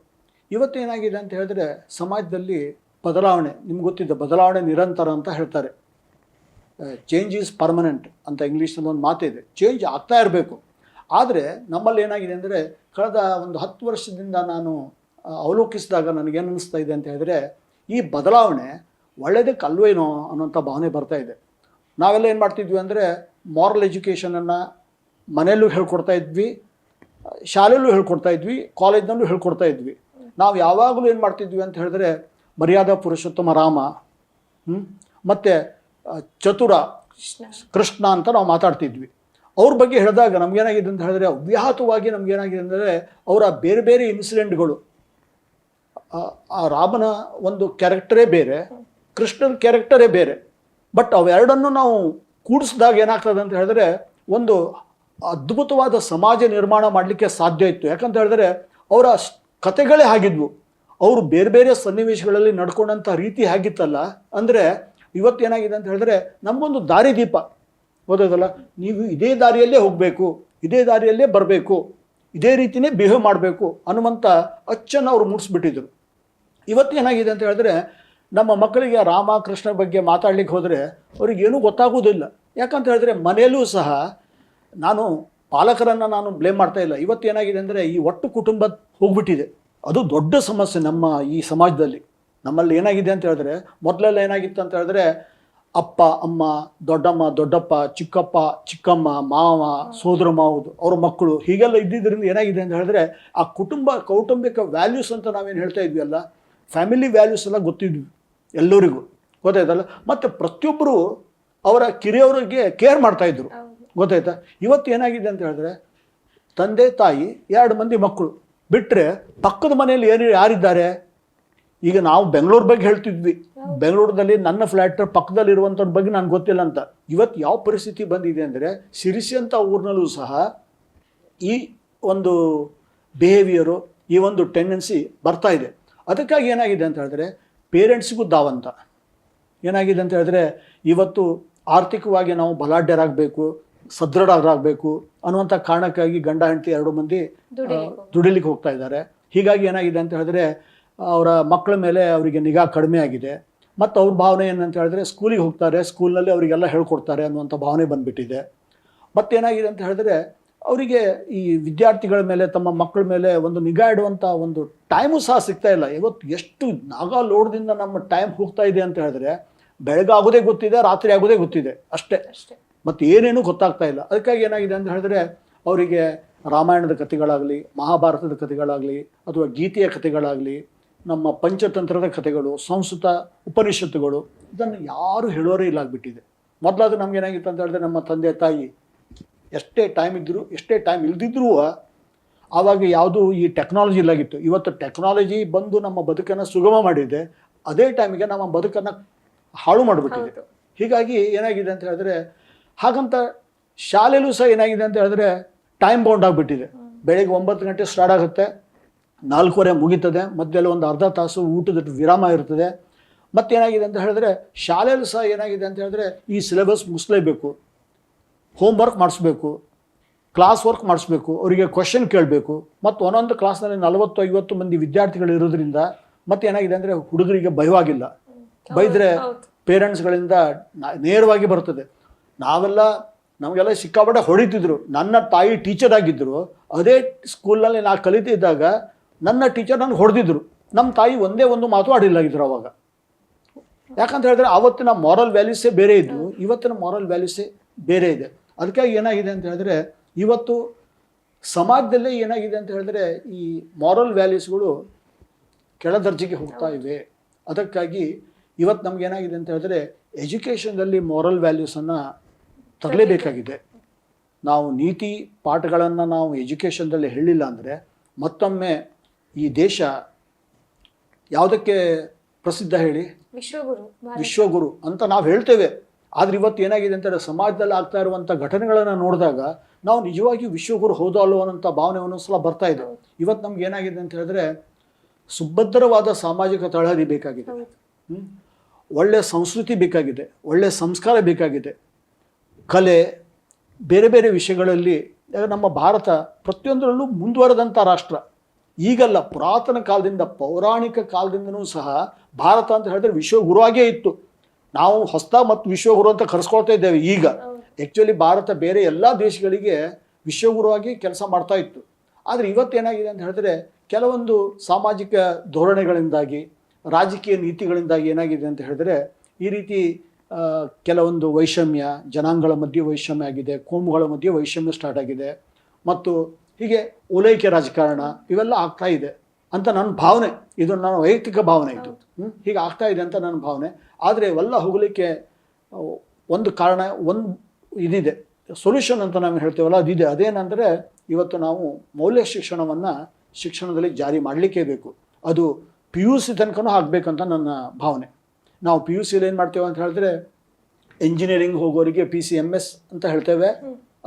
ಇವತ್ತು ಏನಾಗಿದೆ ಅಂತ ಹೇಳಿದ್ರೆ ಸಮಾಜದಲ್ಲಿ ಬದಲಾವಣೆ, ನಿಮ್ಗೆ ಗೊತ್ತಿದೆ, ಬದಲಾವಣೆ ನಿರಂತರ ಅಂತ ಹೇಳ್ತಾರೆ. ಚೇಂಜ್ ಈಸ್ ಪರ್ಮನೆಂಟ್ ಅಂತ ಇಂಗ್ಲೀಷ್ನಲ್ಲಿ ಒಂದು ಮಾತಿದೆ. ಚೇಂಜ್ ಆಗ್ತಾ ಇರಬೇಕು. ಆದರೆ ನಮ್ಮಲ್ಲಿ ಏನಾಗಿದೆ ಅಂದರೆ, ಕಳೆದ ಒಂದು 10 ವರ್ಷದಿಂದ ನಾನು ಅವಲೋಕಿಸಿದಾಗ ನನಗೇನು ಅನ್ನಿಸ್ತಾ ಇದೆ ಅಂತ ಹೇಳಿದ್ರೆ, ಈ ಬದಲಾವಣೆ ಒಳ್ಳೆಯದಕ್ಕೆ ಅಲ್ವೇನೋ ಅನ್ನೋಂಥ ಭಾವನೆ ಬರ್ತಾ ಇದೆ. ನಾವೆಲ್ಲ ಏನು ಮಾಡ್ತಿದ್ವಿ ಅಂದರೆ, ಮಾರಲ್ ಎಜುಕೇಷನನ್ನು ಮನೆಯಲ್ಲೂ ಹೇಳ್ಕೊಡ್ತಾ ಇದ್ವಿ, ಶಾಲೆಯಲ್ಲೂ ಹೇಳ್ಕೊಡ್ತಾ ಇದ್ವಿ, ಕಾಲೇಜ್ನಲ್ಲೂ ಹೇಳ್ಕೊಡ್ತಾ ಇದ್ವಿ. ನಾವು ಯಾವಾಗಲೂ ಏನು ಮಾಡ್ತಿದ್ವಿ ಅಂತ ಹೇಳಿದ್ರೆ, ಮರ್ಯಾದಾ ಪುರುಷೋತ್ತಮ ರಾಮ ಮತ್ತು ಚತುರ ಕೃಷ್ಣ ಅಂತ ನಾವು ಮಾತಾಡ್ತಿದ್ವಿ. ಅವ್ರ ಬಗ್ಗೆ ಹೇಳಿದಾಗ ನಮಗೇನಾಗಿದೆ ಅಂತ ಹೇಳಿದ್ರೆ, ಅವ್ಯಾಹತವಾಗಿ ನಮಗೇನಾಗಿದೆ ಅಂದರೆ, ಅವರ ಬೇರೆ ಬೇರೆ ಇನ್ಸಿಡೆಂಟ್ಗಳು, ಆ ರಾಮನ ಒಂದು ಕ್ಯಾರೆಕ್ಟರೇ ಬೇರೆ, ಕೃಷ್ಣನ ಕ್ಯಾರೆಕ್ಟರೇ ಬೇರೆ. ಬಟ್ ಅವೆರಡನ್ನು ನಾವು ಕೂಡಿಸಿದಾಗ ಏನಾಗ್ತದೆ ಅಂತ ಹೇಳಿದ್ರೆ, ಒಂದು ಅದ್ಭುತವಾದ ಸಮಾಜ ನಿರ್ಮಾಣ ಮಾಡಲಿಕ್ಕೆ ಸಾಧ್ಯ ಇತ್ತು. ಯಾಕಂತ ಹೇಳಿದ್ರೆ ಅವರ ಕತೆಗಳೇ ಆಗಿದ್ವು. ಅವರು ಬೇರೆ ಬೇರೆ ಸನ್ನಿವೇಶಗಳಲ್ಲಿ ನಡ್ಕೊಂಡಂಥ ರೀತಿ ಆಗಿತ್ತಲ್ಲ, ಅಂದರೆ ಇವತ್ತೇನಾಗಿದೆ ಅಂತ ಹೇಳಿದ್ರೆ ನಮಗೊಂದು ದಾರಿದೀಪ ಓದೋದಲ್ಲ, ನೀವು ಇದೇ ದಾರಿಯಲ್ಲೇ ಹೋಗಬೇಕು, ಇದೇ ದಾರಿಯಲ್ಲೇ ಬರಬೇಕು, ಇದೇ ರೀತಿಯೇ ಬಿಹೇವ್ ಮಾಡಬೇಕು ಅನ್ನುವಂಥ ಅಚ್ಚನ್ನು ಅವರು ಮೂಡಿಸ್ಬಿಟ್ಟಿದ್ರು. ಇವತ್ತೇನಾಗಿದೆ ಅಂತ ಹೇಳಿದ್ರೆ, ನಮ್ಮ ಮಕ್ಕಳಿಗೆ ರಾಮ ಕೃಷ್ಣ ಬಗ್ಗೆ ಮಾತಾಡ್ಲಿಕ್ಕೆ ಹೋದರೆ ಅವ್ರಿಗೇನೂ ಗೊತ್ತಾಗೋದಿಲ್ಲ. ಯಾಕಂತ ಹೇಳಿದ್ರೆ ಮನೆಯಲ್ಲೂ ಸಹ ನಾನು ಪಾಲಕರನ್ನು ನಾನು ಬ್ಲೇಮ್ ಮಾಡ್ತಾ ಇಲ್ಲ. ಇವತ್ತೇನಾಗಿದೆ ಅಂದರೆ, ಈ ಒಟ್ಟು ಕುಟುಂಬ ಹೋಗ್ಬಿಟ್ಟಿದೆ. ಅದು ದೊಡ್ಡ ಸಮಸ್ಯೆ ನಮ್ಮ ಈ ಸಮಾಜದಲ್ಲಿ. ನಮ್ಮಲ್ಲಿ ಏನಾಗಿದೆ ಅಂತ ಹೇಳಿದ್ರೆ, ಮೊದಲೆಲ್ಲ ಏನಾಗಿತ್ತು ಅಂತ ಹೇಳಿದ್ರೆ, ಅಪ್ಪ ಅಮ್ಮ, ದೊಡ್ಡಮ್ಮ ದೊಡ್ಡಪ್ಪ, ಚಿಕ್ಕಪ್ಪ ಚಿಕ್ಕಮ್ಮ, ಮಾವ ಸೋದರ ಮಾವುದು, ಅವ್ರ ಮಕ್ಕಳು, ಹೀಗೆಲ್ಲ ಇದ್ದಿದ್ದರಿಂದ ಏನಾಗಿದೆ ಅಂತ ಹೇಳಿದ್ರೆ, ಆ ಕೌಟುಂಬಿಕ ವ್ಯಾಲ್ಯೂಸ್ ಅಂತ ನಾವೇನು ಹೇಳ್ತಾ ಇದ್ವಿ ಅಲ್ಲ, ಫ್ಯಾಮಿಲಿ ವ್ಯಾಲ್ಯೂಸ್ ಎಲ್ಲ ಗೊತ್ತಿದ್ವಿ ಎಲ್ಲರಿಗೂ, ಗೊತ್ತಾಯ್ತಲ್ಲ. ಮತ್ತು ಪ್ರತಿಯೊಬ್ಬರು ಅವರ ಕಿರಿಯವರಿಗೆ ಕೇರ್ ಮಾಡ್ತಾಯಿದ್ರು, ಗೊತ್ತಾಯ್ತಾ. ಇವತ್ತು ಏನಾಗಿದೆ ಅಂತ ಹೇಳಿದ್ರೆ, ತಂದೆ ತಾಯಿ 2 ಮಂದಿ ಮಕ್ಕಳು ಬಿಟ್ಟರೆ ಪಕ್ಕದ ಮನೆಯಲ್ಲಿ ಯಾರಿದ್ದಾರೆ. ಈಗ ನಾವು ಬೆಂಗಳೂರು ಬಗ್ಗೆ ಹೇಳ್ತಿದ್ವಿ, ಬೆಂಗಳೂರಲ್ಲಿ ನನ್ನ ಫ್ಲ್ಯಾಟ್ ಪಕ್ಕದಲ್ಲಿರುವಂಥವ್ರ ಬಗ್ಗೆ ನನಗೆ ಗೊತ್ತಿಲ್ಲ ಅಂತ. ಇವತ್ತು ಯಾವ ಪರಿಸ್ಥಿತಿ ಬಂದಿದೆ ಅಂದರೆ, ಸಿರಿಸಿ ಅಂತ ಊರಿನಲ್ಲೂ ಸಹ ಈ ಒಂದು ಬಿಹೇವಿಯರು, ಈ ಒಂದು ಟೆಂಡೆನ್ಸಿ ಬರ್ತಾ ಇದೆ. ಅದಕ್ಕಾಗಿ ಏನಾಗಿದೆ ಅಂತ ಹೇಳಿದ್ರೆ, ಪೇರೆಂಟ್ಸಿಗೂ ದಾವಂತ ಏನಾಗಿದೆ ಅಂತ ಹೇಳಿದ್ರೆ, ಇವತ್ತು ಆರ್ಥಿಕವಾಗಿ ನಾವು ಬಲಾಢ್ಯರಾಗಬೇಕು, ಸದೃಢರಾಗಬೇಕು ಅನ್ನುವಂಥ ಕಾರಣಕ್ಕಾಗಿ ಗಂಡ ಹೆಂಡತಿ 2 ಮಂದಿ ದುಡಿಲಿಕ್ಕೆ ಹೋಗ್ತಾ ಇದ್ದಾರೆ. ಹೀಗಾಗಿ ಏನಾಗಿದೆ ಅಂತ ಹೇಳಿದ್ರೆ, ಅವರ ಮಕ್ಕಳ ಮೇಲೆ ಅವರಿಗೆ ನಿಗಾ ಕಡಿಮೆ ಆಗಿದೆ. ಮತ್ತು ಅವ್ರ ಭಾವನೆ ಏನಂತ ಹೇಳಿದ್ರೆ, ಸ್ಕೂಲಿಗೆ ಹೋಗ್ತಾರೆ, ಸ್ಕೂಲ್ನಲ್ಲಿ ಅವರಿಗೆಲ್ಲ ಹೇಳ್ಕೊಡ್ತಾರೆ ಅನ್ನುವಂಥ ಭಾವನೆ ಬಂದುಬಿಟ್ಟಿದೆ. ಮತ್ತೇನಾಗಿದೆ ಅಂತ ಹೇಳಿದ್ರೆ, ಅವರಿಗೆ ಈ ವಿದ್ಯಾರ್ಥಿಗಳ ಮೇಲೆ, ತಮ್ಮ ಮಕ್ಕಳ ಮೇಲೆ ಒಂದು ನಿಗಾ ಇಡುವಂಥ ಒಂದು ಟೈಮು ಸಹ ಸಿಗ್ತಾ ಇಲ್ಲ. ಇವತ್ತು ಎಷ್ಟು ನಾಗಾ ಲೋಡದಿಂದ ನಮ್ಮ ಟೈಮ್ ಹೋಗ್ತಾ ಇದೆ ಅಂತ ಹೇಳಿದ್ರೆ, ಬೆಳಗಾಗೋದೇ ಗೊತ್ತಿದೆ, ರಾತ್ರಿ ಆಗೋದೇ ಗೊತ್ತಿದೆ ಅಷ್ಟೇ, ಮತ್ತು ಏನೇನೂ ಗೊತ್ತಾಗ್ತಾ ಇಲ್ಲ. ಅದಕ್ಕಾಗಿ ಏನಾಗಿದೆ ಅಂತ ಹೇಳಿದ್ರೆ, ಅವರಿಗೆ ರಾಮಾಯಣದ ಕಥೆಗಳಾಗಲಿ, ಮಹಾಭಾರತದ ಕಥೆಗಳಾಗಲಿ, ಅಥವಾ ಗೀತೆಯ ಕಥೆಗಳಾಗಲಿ, ನಮ್ಮ ಪಂಚತಂತ್ರದ ಕಥೆಗಳು, ಸಂಸ್ಕೃತ ಉಪನಿಷತ್ತುಗಳು, ಇದನ್ನು ಯಾರೂ ಹೇಳೋರೇ ಇಲ್ಲ ಆಗಿಬಿಟ್ಟಿದೆ. ಮೊದಲಾದ್ರೆ ನಮಗೇನಾಗಿತ್ತು ಅಂತ ಹೇಳಿದ್ರೆ, ನಮ್ಮ ತಂದೆ ತಾಯಿ ಎಷ್ಟೇ ಟೈಮ್ ಇದ್ದರೂ, ಎಷ್ಟೇ ಟೈಮ್ ಇಲ್ದಿದ್ರೂ, ಆವಾಗ ಯಾವುದೂ ಈ ಟೆಕ್ನಾಲಜಿ ಇಲ್ಲಾಗಿತ್ತು. ಇವತ್ತು ಟೆಕ್ನಾಲಜಿ ಬಂದು ನಮ್ಮ ಬದುಕನ್ನು ಸುಗಮ ಮಾಡಿದೆ, ಅದೇ ಟೈಮಿಗೆ ನಮ್ಮ ಬದುಕನ್ನು ಹಾಳು ಮಾಡಿಬಿಟ್ಟಿದೆ. ಹೀಗಾಗಿ ಏನಾಗಿದೆ ಅಂತ ಹೇಳಿದ್ರೆ, ಹಾಗಂತ ಶಾಲೆಯಲ್ಲೂ ಸಹ ಏನಾಗಿದೆ ಅಂತ ಹೇಳಿದ್ರೆ ಟೈಮ್ ಬೌಂಡ್ ಆಗಿಬಿಟ್ಟಿದೆ. ಬೆಳಗ್ಗೆ 9 ಗಂಟೆ ಸ್ಟಾರ್ಟ್ ಆಗುತ್ತೆ, 4:15 ಮುಗೀತದೆ, ಮಧ್ಯದಲ್ಲಿ ಒಂದು ಅರ್ಧ ತಾಸು ಊಟದ ವಿರಾಮ ಇರ್ತದೆ. ಮತ್ತೇನಾಗಿದೆ ಅಂತ ಹೇಳಿದ್ರೆ ಶಾಲೆಯಲ್ಲಿ ಸಹ ಏನಾಗಿದೆ ಅಂತ ಹೇಳಿದ್ರೆ ಈ ಸಿಲೆಬಸ್ ಮುಗಿಸ್ಲೇಬೇಕು, ಹೋಮ್ವರ್ಕ್ ಮಾಡಿಸ್ಬೇಕು, ಕ್ಲಾಸ್ ವರ್ಕ್ ಮಾಡಿಸ್ಬೇಕು, ಅವರಿಗೆ ಕ್ವಶನ್ ಕೇಳಬೇಕು. ಮತ್ತು ಒಂದೊಂದು ಕ್ಲಾಸ್ನಲ್ಲಿ 40-50 ಮಂದಿ ವಿದ್ಯಾರ್ಥಿಗಳು ಇರೋದ್ರಿಂದ ಮತ್ತೇನಾಗಿದೆ ಅಂದರೆ ಹುಡುಗರಿಗೆ ಭಯವಾಗಿಲ್ಲ, ಬೈದರೆ ಪೇರೆಂಟ್ಸ್ಗಳಿಂದ ನೇರವಾಗಿ ಬರ್ತದೆ. ನಮಗೆಲ್ಲ ಸಿಕ್ಕಾಪಟ್ಟೆ ಹೊಡಿತಿದ್ರು. ನನ್ನ ತಾಯಿ ಟೀಚರ್ ಆಗಿದ್ದರು, ಅದೇ ಸ್ಕೂಲ್ನಲ್ಲಿ ನಾನು ಕಲಿತಿದ್ದಾಗ ನನ್ನ ಟೀಚರ್ ನನಗೆ ಹೊಡೆದಿದ್ರು. ನಮ್ಮ ತಾಯಿ ಒಂದೇ ಒಂದು ಮಾತು ಆಡಿಲ್ಲಾಗಿದ್ರು ಅವಾಗ. ಯಾಕಂತ ಹೇಳಿದ್ರೆ ಆವತ್ತಿನ ಮಾರಲ್ ವ್ಯಾಲ್ಯೂಸೇ ಬೇರೆ ಇದ್ವು, ಇವತ್ತಿನ ಮಾರಲ್ ವ್ಯಾಲ್ಯೂಸೇ ಬೇರೆ ಇದೆ. ಅದಕ್ಕಾಗಿ ಏನಾಗಿದೆ ಅಂತ ಹೇಳಿದ್ರೆ ಇವತ್ತು ಸಮಾಜದಲ್ಲೇ ಏನಾಗಿದೆ ಅಂತ ಹೇಳಿದ್ರೆ ಈ ಮಾರಲ್ ವ್ಯಾಲ್ಯೂಸ್ಗಳು ಕೆಳದರ್ಜೆಗೆ ಹೋಗ್ತಾ ಇವೆ. ಅದಕ್ಕಾಗಿ ಇವತ್ತು ನಮ್ಗೆ ಏನಾಗಿದೆ ಅಂತ ಹೇಳಿದ್ರೆ ಎಜುಕೇಷನ್ದಲ್ಲಿ ಮಾರಲ್ ವ್ಯಾಲ್ಯೂಸನ್ನು ತರಲೇಬೇಕಾಗಿದೆ. ನಾವು ನೀತಿ ಪಾಠಗಳನ್ನು ನಾವು ಎಜುಕೇಷನ್ದಲ್ಲಿ ಹೇಳಿಲ್ಲ ಅಂದರೆ ಮತ್ತೊಮ್ಮೆ ಈ ದೇಶ ಯಾವುದಕ್ಕೆ ಪ್ರಸಿದ್ಧ ಹೇಳಿ? ವಿಶ್ವಗುರು ಅಂತ ನಾವು ಹೇಳ್ತೇವೆ. ಆದರೆ ಇವತ್ತು ಏನಾಗಿದೆ ಅಂತಂದರೆ ಸಮಾಜದಲ್ಲಿ ಆಗ್ತಾ ಇರುವಂಥ ಘಟನೆಗಳನ್ನು ನೋಡಿದಾಗ ನಾವು ನಿಜವಾಗಿಯೂ ವಿಶ್ವಗುರು ಹೌದೋ ಅಲ್ಲೋ ಅನ್ನೋಂಥ ಭಾವನೆ ಒಂದೊಂದ್ಸಲ ಬರ್ತಾ ಇದೆ. ಇವತ್ತು ನಮ್ಗೆ ಏನಾಗಿದೆ ಅಂತ ಹೇಳಿದ್ರೆ ಸುಭದ್ರವಾದ ಸಾಮಾಜಿಕ ತಳಹದಿ ಬೇಕಾಗಿದೆ, ಒಳ್ಳೆಯ ಸಂಸ್ಕೃತಿ ಬೇಕಾಗಿದೆ, ಒಳ್ಳೆಯ ಸಂಸ್ಕಾರ ಬೇಕಾಗಿದೆ, ಕಲೆ, ಬೇರೆ ಬೇರೆ ವಿಷಯಗಳಲ್ಲಿ. ನಮ್ಮ ಭಾರತ ಪ್ರತಿಯೊಂದರಲ್ಲೂ ಮುಂದುವರೆದಂಥ ರಾಷ್ಟ್ರ. ಈಗಲ್ಲ, ಪುರಾತನ ಕಾಲದಿಂದ, ಪೌರಾಣಿಕ ಕಾಲದಿಂದನೂ ಸಹ ಭಾರತ ಅಂತ ಹೇಳಿದ್ರೆ ವಿಶ್ವಗುರುವಾಗೇ ಇತ್ತು. ನಾವು ಹೊಸ ಮತ್ತು ವಿಶ್ವಗುರು ಅಂತ ಕರೆಸ್ಕೊಳ್ತಾ ಇದ್ದೇವೆ. ಈಗ ಆ್ಯಕ್ಚುಲಿ ಭಾರತ ಬೇರೆ ಎಲ್ಲ ದೇಶಗಳಿಗೆ ವಿಶ್ವಗುರುವಾಗಿ ಕೆಲಸ ಮಾಡ್ತಾ ಇತ್ತು. ಆದರೆ ಇವತ್ತೇನಾಗಿದೆ ಅಂತ ಹೇಳಿದ್ರೆ ಕೆಲವೊಂದು ಸಾಮಾಜಿಕ ಧೋರಣೆಗಳಿಂದಾಗಿ, ರಾಜಕೀಯ ನೀತಿಗಳಿಂದಾಗಿ ಏನಾಗಿದೆ ಅಂತ ಹೇಳಿದ್ರೆ ಈ ರೀತಿ ಕೆಲವೊಂದು ವೈಷಮ್ಯ, ಜನಾಂಗಗಳ ಮಧ್ಯೆ ವೈಷಮ್ಯ ಆಗಿದೆ, ಕೋಮುಗಳ ಮಧ್ಯೆ ವೈಷಮ್ಯ ಸ್ಟಾರ್ಟ್ ಆಗಿದೆ, ಮತ್ತು ಹೀಗೆ ಓಲೈಕೆ ರಾಜಕಾರಣ ಇವೆಲ್ಲ ಆಗ್ತಾ ಇದೆ ಅಂತ ನನ್ನ ಭಾವನೆ. ಇದು ನನ್ನ ವೈಯಕ್ತಿಕ ಭಾವನೆ. ಇದು ಹೀಗೆ ಆಗ್ತಾ ಇದೆ ಅಂತ ನನ್ನ ಭಾವನೆ. ಆದರೆ ಇವೆಲ್ಲ ಹೋಗಲಿಕ್ಕೆ ಒಂದು ಕಾರಣ, ಒಂದು ಇದಿದೆ, ಸೊಲ್ಯೂಷನ್ ಅಂತ ನಾವು ಹೇಳ್ತೇವಲ್ಲ, ಅದಿದೆ. ಅದೇನೆಂದರೆ ಇವತ್ತು ನಾವು ಮೌಲ್ಯ ಶಿಕ್ಷಣದಲ್ಲಿ ಜಾರಿ ಮಾಡಲಿಕ್ಕೇ ಬೇಕು. ಅದು PUC ತನಕನೂ ಆಗಬೇಕಂತ ನನ್ನ ಭಾವನೆ. ನಾವು PUCಲಿ ಏನು ಮಾಡ್ತೇವೆ ಅಂತ ಹೇಳಿದ್ರೆ ಎಂಜಿನಿಯರಿಂಗ್ ಹೋಗೋರಿಗೆ PCMS ಅಂತ ಹೇಳ್ತೇವೆ,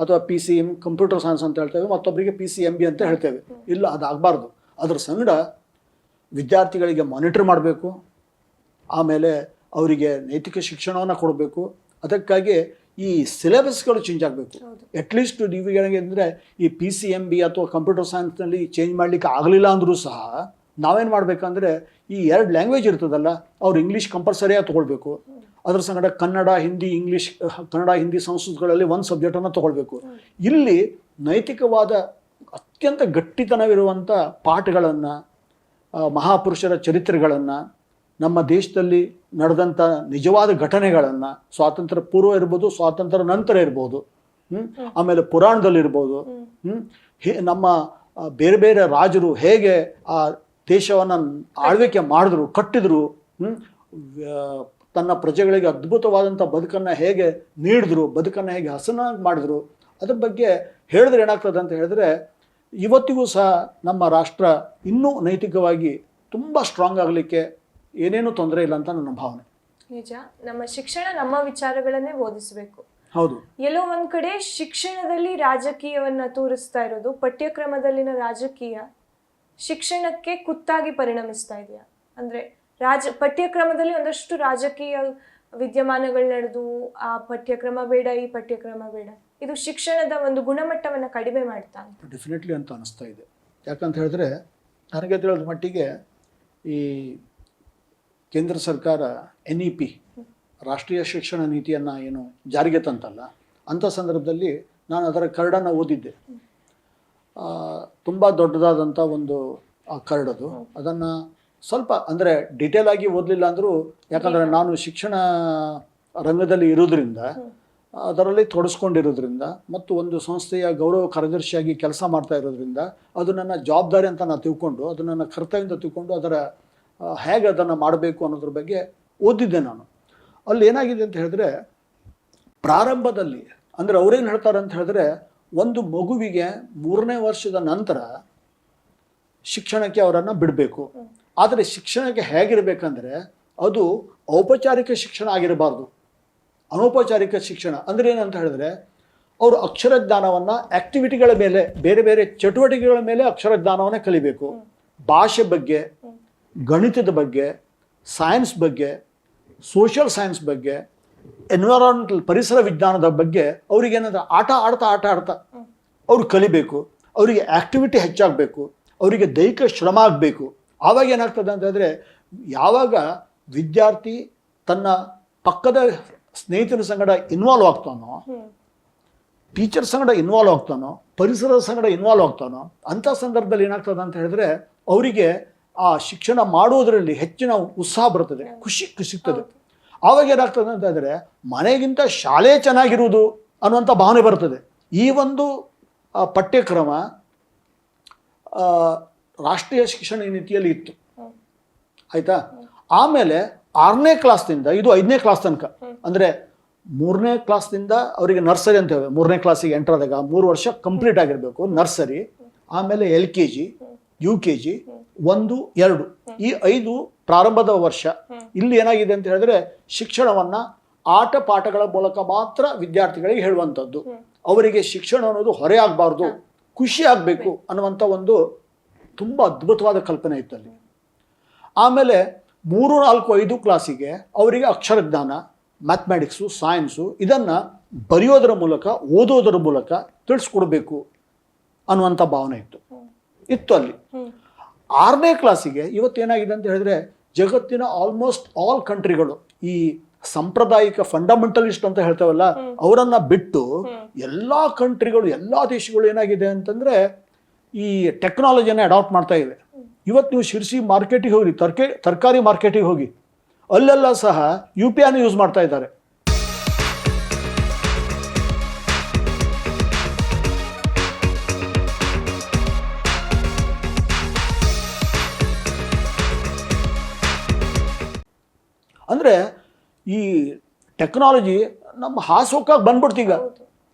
ಅಥವಾ PCM ಕಂಪ್ಯೂಟರ್ ಸೈನ್ಸ್ ಅಂತ ಹೇಳ್ತೇವೆ, ಮತ್ತೊಬ್ಬರಿಗೆ PCMB ಅಂತ ಹೇಳ್ತೇವೆ. ಇಲ್ಲ, ಅದಾಗಬಾರ್ದು. ಅದರ ಸಂಗಡ ವಿದ್ಯಾರ್ಥಿಗಳಿಗೆ ಮಾನಿಟರ್ ಮಾಡಬೇಕು, ಆಮೇಲೆ ಅವರಿಗೆ ನೈತಿಕ ಶಿಕ್ಷಣವನ್ನು ಕೊಡಬೇಕು. ಅದಕ್ಕಾಗಿ ಈ ಸಿಲೆಬಸ್ಗಳು ಚೇಂಜ್ ಆಗಬೇಕು. ಅಟ್ಲೀಸ್ಟ್ ನೀವೇನಾಗೆ ಅಂದರೆ ಈ PCMB ಅಥವಾ ಕಂಪ್ಯೂಟರ್ ಸೈನ್ಸ್ನಲ್ಲಿ ಚೇಂಜ್ ಮಾಡಲಿಕ್ಕೆ ಆಗಲಿಲ್ಲ ಅಂದರೂ ಸಹ ನಾವೇನು ಮಾಡಬೇಕಂದ್ರೆ ಈ 2 ಲ್ಯಾಂಗ್ವೇಜ್ ಇರ್ತದಲ್ಲ, ಅವ್ರು ಇಂಗ್ಲೀಷ್ ಕಂಪಲ್ಸರಿಯಾಗಿ ತೊಗೊಳ್ಬೇಕು. ಅದ್ರ ಸಂಗಡ ಕನ್ನಡ, ಹಿಂದಿ, ಇಂಗ್ಲೀಷ್, ಕನ್ನಡ, ಹಿಂದಿ, ಸಂಸ್ಕೃತಗಳಲ್ಲಿ ಒಂದು ಸಬ್ಜೆಕ್ಟನ್ನು ತೊಗೊಳ್ಬೇಕು. ಇಲ್ಲಿ ನೈತಿಕವಾದ ಅತ್ಯಂತ ಗಟ್ಟಿತನವಿರುವಂಥ ಪಾಠಗಳನ್ನು, ಮಹಾಪುರುಷರ ಚರಿತ್ರೆಗಳನ್ನು, ನಮ್ಮ ದೇಶದಲ್ಲಿ ನಡೆದಂಥ ನಿಜವಾದ ಘಟನೆಗಳನ್ನು, ಸ್ವಾತಂತ್ರ್ಯ ಪೂರ್ವ ಇರ್ಬೋದು, ಸ್ವಾತಂತ್ರ್ಯ ನಂತರ ಇರ್ಬೋದು, ಆಮೇಲೆ ಪುರಾಣದಲ್ಲಿರ್ಬೋದು, ನಮ್ಮ ಬೇರೆ ಬೇರೆ ರಾಜರು ಹೇಗೆ ಆ ದೇಶವನ್ನು ಆಳ್ವಿಕೆ ಮಾಡಿದ್ರು, ಕಟ್ಟಿದ್ರು, ತನ್ನ ಪ್ರಜೆಗಳಿಗೆ ಅದ್ಭುತವಾದಂಥ ಬದುಕನ್ನು ಹೇಗೆ ನೀಡಿದ್ರು, ಬದುಕನ್ನು ಹೇಗೆ ಹಸನಾಗಿ ಮಾಡಿದ್ರು, ಅದ್ರ ಬಗ್ಗೆ ಹೇಳಿದ್ರೆ ಏನಾಗ್ತದೆ ಅಂತ ಹೇಳಿದ್ರೆ ಇವತ್ತಿಗೂ ಸಹ ನಮ್ಮ ರಾಷ್ಟ್ರ ಇನ್ನೂ ನೈತಿಕವಾಗಿ ತುಂಬ ಸ್ಟ್ರಾಂಗ್ ಆಗಲಿಕ್ಕೆ ಏನೇನೂ ತೊಂದರೆ ಇಲ್ಲ ಅಂತ ನನ್ನ ಭಾವನೆ. ನಿಜ, ನಮ್ಮ ಶಿಕ್ಷಣ ನಮ್ಮ ವಿಚಾರಗಳನ್ನೇ ಬೋಧಿಸಬೇಕು. ಹೌದು. ಎಲ್ಲೋ ಒಂದ್ ಕಡೆ ಶಿಕ್ಷಣದಲ್ಲಿ ರಾಜಕೀಯವನ್ನ ತೋರಿಸ್ತಾ ಇರೋದು, ಪಠ್ಯಕ್ರಮದಲ್ಲಿನ ರಾಜಕೀಯ ಶಿಕ್ಷಣಕ್ಕೆ ಕುತ್ತಾಗಿ ಪರಿಣಮಿಸ್ತಾ ಇದೆಯಾ? ಅಂದ್ರೆ ಪಠ್ಯಕ್ರಮದಲ್ಲಿ ಒಂದಷ್ಟು ರಾಜಕೀಯ ವಿದ್ಯಮಾನಗಳು ನಡೆದು ಆ ಪಠ್ಯಕ್ರಮ ಬೇಡ, ಈ ಪಠ್ಯಕ್ರಮ ಬೇಡ, ಇದು ಶಿಕ್ಷಣದ ಒಂದು ಗುಣಮಟ್ಟವನ್ನು ಕಡಿಮೆ ಮಾಡ್ತಾ ಅಂತ ಡೆಫಿನೆಟ್ಲಿ ಅಂತ ಅನಿಸ್ತಾ ಇದೆ. ಯಾಕಂತ ಹೇಳಿದ್ರೆ ನನಗೆ ತಿಳಿದ ಮಟ್ಟಿಗೆ ಈ ಕೇಂದ್ರ ಸರ್ಕಾರ NEP ರಾಷ್ಟ್ರೀಯ ಶಿಕ್ಷಣ ನೀತಿಯನ್ನು ಏನು ಜಾರಿಗೆ ತಂತಲ್ಲ, ಅಂಥ ಸಂದರ್ಭದಲ್ಲಿ ನಾನು ಅದರ ಕರಡನ್ನು ಓದಿದ್ದೆ. ತುಂಬ ದೊಡ್ಡದಾದಂಥ ಒಂದು ಕರಡದು. ಅದನ್ನು ಸ್ವಲ್ಪ ಅಂದರೆ ಡಿಟೇಲ್ ಆಗಿ ಓದಲಿಲ್ಲ ಅಂದರೂ, ಯಾಕಂದರೆ ನಾನು ಶಿಕ್ಷಣ ರಂಗದಲ್ಲಿ ಇರೋದ್ರಿಂದ, ಅದರಲ್ಲಿ ತೊಡಸ್ಕೊಂಡಿರೋದ್ರಿಂದ, ಮತ್ತು ಒಂದು ಸಂಸ್ಥೆಯ ಗೌರವ ಕಾರ್ಯದರ್ಶಿಯಾಗಿ ಕೆಲಸ ಮಾಡ್ತಾ ಇರೋದ್ರಿಂದ ಅದು ನನ್ನ ಜವಾಬ್ದಾರಿ ಅಂತ ನಾನು ತಿಳ್ಕೊಂಡು, ಅದು ನನ್ನ ಕರ್ತವ್ಯ ಅಂತ ತಿಳ್ಕೊಂಡು ಅದರ ಹೇಗೆ ಅದನ್ನು ಮಾಡಬೇಕು ಅನ್ನೋದ್ರ ಬಗ್ಗೆ ಓದಿದ್ದೆ ನಾನು. ಅಲ್ಲಿ ಏನಾಗಿದೆ ಅಂತ ಹೇಳಿದ್ರೆ ಪ್ರಾರಂಭದಲ್ಲಿ ಅಂದರೆ ಅವ್ರೇನು ಹೇಳ್ತಾರೆ ಅಂತ ಹೇಳಿದ್ರೆ ಒಂದು ಮಗುವಿಗೆ 3ನೇ ವರ್ಷದ ನಂತರ ಶಿಕ್ಷಣಕ್ಕೆ ಅವರನ್ನು ಬಿಡಬೇಕು. ಆದರೆ ಶಿಕ್ಷಣಕ್ಕೆ ಹೇಗಿರಬೇಕಂದ್ರೆ ಅದು ಔಪಚಾರಿಕ ಶಿಕ್ಷಣ ಆಗಿರಬಾರ್ದು. ಅನೌಪಚಾರಿಕ ಶಿಕ್ಷಣ ಅಂದರೆ ಏನಂತ ಹೇಳಿದ್ರೆ ಅವರು ಅಕ್ಷರ ಜ್ಞಾನವನ್ನು ಆಕ್ಟಿವಿಟಿಗಳ ಮೇಲೆ ಬೇರೆ ಬೇರೆ ಚಟುವಟಿಕೆಗಳ ಮೇಲೆ ಅಕ್ಷರ ಜ್ಞಾನವನ್ನೇ ಕಲಿಬೇಕು. ಭಾಷೆ ಬಗ್ಗೆ, ಗಣಿತದ ಬಗ್ಗೆ, ಸೈನ್ಸ್ ಬಗ್ಗೆ, ಸೋಷಿಯಲ್ ಸೈನ್ಸ್ ಬಗ್ಗೆ, ಎನ್ವಿರಾನ್ಮೆಂಟಲ್ ಪರಿಸರ ವಿಜ್ಞಾನದ ಬಗ್ಗೆ ಅವ್ರಿಗೆ ಏನಂದ್ರೆ ಆಟ ಆಡ್ತಾ ಅವ್ರು ಕಲಿಬೇಕು. ಅವರಿಗೆ ಆಕ್ಟಿವಿಟಿ ಹೆಚ್ಚಾಗಬೇಕು, ಅವರಿಗೆ ದೈಹಿಕ ಶ್ರಮ ಆಗಬೇಕು. ಆವಾಗ ಏನಾಗ್ತದೆ ಅಂತಂದರೆ ಯಾವಾಗ ವಿದ್ಯಾರ್ಥಿ ತನ್ನ ಪಕ್ಕದ ಸ್ನೇಹಿತರ ಸಂಗಡ ಇನ್ವಾಲ್ವ್ ಆಗ್ತಾನೋ, ಟೀಚರ್ ಸಂಗಡ ಇನ್ವಾಲ್ವ್ ಆಗ್ತಾನೋ, ಪರಿಸರದ ಸಂಗಡ ಇನ್ವಾಲ್ವ್ ಆಗ್ತಾನೋ, ಅಂಥ ಸಂದರ್ಭದಲ್ಲಿ ಏನಾಗ್ತದೆ ಅಂತ ಹೇಳಿದ್ರೆ ಅವರಿಗೆ ಆ ಶಿಕ್ಷಣ ಮಾಡುವುದರಲ್ಲಿ ಹೆಚ್ಚಿನ ಉತ್ಸಾಹ ಬರ್ತದೆ, ಖುಷಿ ಸಿಗ್ತದೆ. ಆವಾಗ ಏನಾಗ್ತದೆ ಅಂತಂದರೆ ಮನೆಗಿಂತ ಶಾಲೆ ಚೆನ್ನಾಗಿರುವುದು ಅನ್ನುವಂಥ ಭಾವನೆ ಬರ್ತದೆ. ಈ ಒಂದು ಪಠ್ಯಕ್ರಮ ರಾಷ್ಟ್ರೀಯ ಶಿಕ್ಷಣ ನೀತಿಯಲ್ಲಿ ಇತ್ತು, ಆಯಿತಾ. ಆಮೇಲೆ 6ನೇ ಕ್ಲಾಸ್ನಿಂದ ಇದು 5ನೇ ಕ್ಲಾಸ್ ತನಕ, ಅಂದರೆ 3ನೇ ಕ್ಲಾಸ್ನಿಂದ ಅವರಿಗೆ ನರ್ಸರಿ ಅಂತ ಹೇಳಿ 3ನೇ ಕ್ಲಾಸಿಗೆ ಎಂಟರ್ ಆದಾಗ 3 ವರ್ಷ ಕಂಪ್ಲೀಟ್ ಆಗಿರಬೇಕು ನರ್ಸರಿ. ಆಮೇಲೆ LKG, UKG 1, 2 ಈ 5 ಪ್ರಾರಂಭದ ವರ್ಷ. ಇಲ್ಲಿ ಏನಾಗಿದೆ ಅಂತ ಹೇಳಿದ್ರೆ ಶಿಕ್ಷಣವನ್ನು ಆಟ ಪಾಠಗಳ ಮೂಲಕ ಮಾತ್ರ ವಿದ್ಯಾರ್ಥಿಗಳಿಗೆ ಹೇಳುವಂಥದ್ದು. ಅವರಿಗೆ ಶಿಕ್ಷಣ ಅನ್ನೋದು ಹೊರೆ ಆಗಬಾರ್ದು, ಖುಷಿ ಆಗಬೇಕು ಅನ್ನುವಂಥ ಒಂದು ತುಂಬ ಅದ್ಭುತವಾದ ಕಲ್ಪನೆ ಇತ್ತು ಅಲ್ಲಿ. ಆಮೇಲೆ 3, 4, 5 ಕ್ಲಾಸಿಗೆ ಅವರಿಗೆ ಅಕ್ಷರ ಜ್ಞಾನ, ಮ್ಯಾಥಮೆಟಿಕ್ಸು, ಸೈನ್ಸು ಇದನ್ನು ಬರೆಯೋದರ ಮೂಲಕ, ಓದೋದರ ಮೂಲಕ ತಿಳಿಸ್ಕೊಡ್ಬೇಕು ಅನ್ನುವಂಥ ಭಾವನೆ ಇತ್ತು ಅಲ್ಲಿ. 6ನೇ ಕ್ಲಾಸಿಗೆ ಇವತ್ತೇನಾಗಿದೆ ಅಂತ ಹೇಳಿದ್ರೆ ಜಗತ್ತಿನ ಆಲ್ಮೋಸ್ಟ್ ಆಲ್ ಕಂಟ್ರಿಗಳು ಈ ಸಾಂಪ್ರದಾಯಿಕ ಫಂಡಮೆಂಟಲಿಸ್ಟ್ ಅಂತ ಹೇಳ್ತೇವಲ್ಲ ಅವರನ್ನು ಬಿಟ್ಟು ಎಲ್ಲ ಕಂಟ್ರಿಗಳು, ಎಲ್ಲ ದೇಶಗಳು ಏನಾಗಿದೆ ಅಂತಂದರೆ ಈ ಟೆಕ್ನಾಲಜಿಯನ್ನು ಅಡಾಪ್ಟ್ ಮಾಡ್ತಾ ಇವೆ. ಇವತ್ತು ನೀವು ಶಿರ್ಸಿ ಮಾರ್ಕೆಟಿಗೆ ಹೋಗಿ, ತರಕಾರಿ ಮಾರ್ಕೆಟಿಗೆ ಹೋಗಿ, ಅಲ್ಲೆಲ್ಲ ಸಹ UPI ಯೂಸ್ ಮಾಡ್ತಾ ಇದ್ದಾರೆ. ಅಂದರೆ ಈ ಟೆಕ್ನಾಲಜಿ ನಮ್ಮ ಹಾಸೋಕ್ಕಾಗಿ ಬಂದ್ಬಿಡ್ತೀಗ.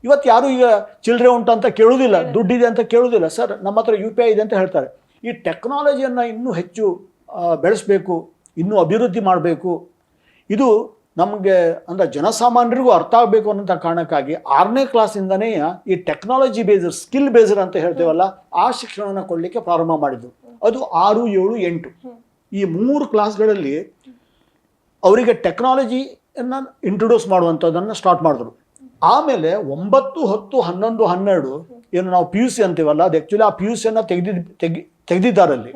ಇವತ್ತು ಯಾರು ಈಗ ಚಿಲ್ಲರೆ ಉಂಟು ಅಂತ ಕೇಳೋದಿಲ್ಲ, ದುಡ್ಡಿದೆ ಅಂತ ಕೇಳೋದಿಲ್ಲ. ಸರ್ ನಮ್ಮ ಹತ್ರ UPI ಇದೆ ಅಂತ ಹೇಳ್ತಾರೆ. ಈ ಟೆಕ್ನಾಲಜಿಯನ್ನು ಇನ್ನೂ ಹೆಚ್ಚು ಬೆಳೆಸಬೇಕು, ಇನ್ನೂ ಅಭಿವೃದ್ಧಿ ಮಾಡಬೇಕು. ಇದು ನಮಗೆ ಅಂದರೆ ಜನಸಾಮಾನ್ಯರಿಗೂ ಅರ್ಥ ಆಗಬೇಕು ಅನ್ನೋಂಥ ಕಾರಣಕ್ಕಾಗಿ 6ನೇ ಕ್ಲಾಸಿಂದನೇ ಈ ಟೆಕ್ನಾಲಜಿ ಬೇಸ್ಡ್, ಸ್ಕಿಲ್ ಬೇಸ್ಡ್ ಅಂತ ಹೇಳ್ತೇವಲ್ಲ ಆ ಶಿಕ್ಷಣವನ್ನು ಕೊಡಲಿಕ್ಕೆ ಪ್ರಾರಂಭ ಮಾಡಿದ್ದು. ಅದು 6, 7, 8 ಈ 3 ಕ್ಲಾಸ್ಗಳಲ್ಲಿ ಅವರಿಗೆ ಟೆಕ್ನಾಲಜಿಯನ್ನು ಇಂಟ್ರೊಡ್ಯೂಸ್ ಮಾಡುವಂಥದ್ದನ್ನು ಸ್ಟಾರ್ಟ್ ಮಾಡಿದ್ರು. ಆಮೇಲೆ 9, 10, 11, 12 ಏನು ನಾವು PUC ಅಂತೀವಲ್ಲ, ಅದು ಆ್ಯಕ್ಚುಲಿ ಆ PUCಯನ್ನು ತೆಗೆದಿದ್ದಾರಲ್ಲಿ.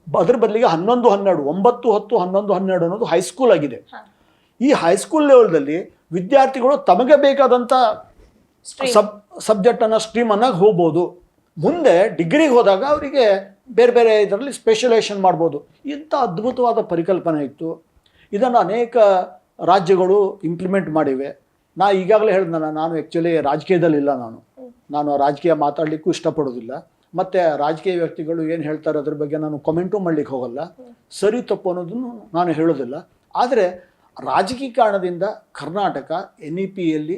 ಅದ್ರ ಬದಲಿಗೆ 11, 12, 9, 10, 11, 12 ಅನ್ನೋದು ಹೈಸ್ಕೂಲ್ ಆಗಿದೆ. ಈ ಹೈಸ್ಕೂಲ್ ಲೆವೆಲ್ದಲ್ಲಿ ವಿದ್ಯಾರ್ಥಿಗಳು ತಮಗೆ ಬೇಕಾದಂಥ ಸಬ್ಜೆಕ್ಟನ್ನು, ಸ್ಟ್ರೀಮನ್ನು ಹೋಗ್ಬೋದು. ಮುಂದೆ ಡಿಗ್ರಿಗೆ ಹೋದಾಗ ಅವರಿಗೆ ಬೇರೆ ಬೇರೆ ಇದರಲ್ಲಿ ಸ್ಪೆಷಲೈಸೇಷನ್ ಮಾಡ್ಬೋದು. ಇಂಥ ಅದ್ಭುತವಾದ ಪರಿಕಲ್ಪನೆ ಇತ್ತು. ಇದನ್ನು ಅನೇಕ ರಾಜ್ಯಗಳು ಇಂಪ್ಲಿಮೆಂಟ್ ಮಾಡಿವೆ. ಈಗಾಗಲೇ ಹೇಳಿದ್ನ, ನಾನು ಆ್ಯಕ್ಚುಲಿ ರಾಜಕೀಯದಲ್ಲಿಲ್ಲ, ನಾನು ರಾಜಕೀಯ ಮಾತಾಡಲಿಕ್ಕೂ ಇಷ್ಟಪಡೋದಿಲ್ಲ. ಮತ್ತು ರಾಜಕೀಯ ವ್ಯಕ್ತಿಗಳು ಏನು ಹೇಳ್ತಾರೆ ಅದ್ರ ಬಗ್ಗೆ ನಾನು ಕಮೆಂಟು ಮಾಡಲಿಕ್ಕೆ ಹೋಗಲ್ಲ. ಸರಿ ತಪ್ಪು ಅನ್ನೋದನ್ನು ನಾನು ಹೇಳೋದಿಲ್ಲ. ಆದರೆ ರಾಜಕೀಯ ಕಾರಣದಿಂದ ಕರ್ನಾಟಕ NEPಯಲ್ಲಿ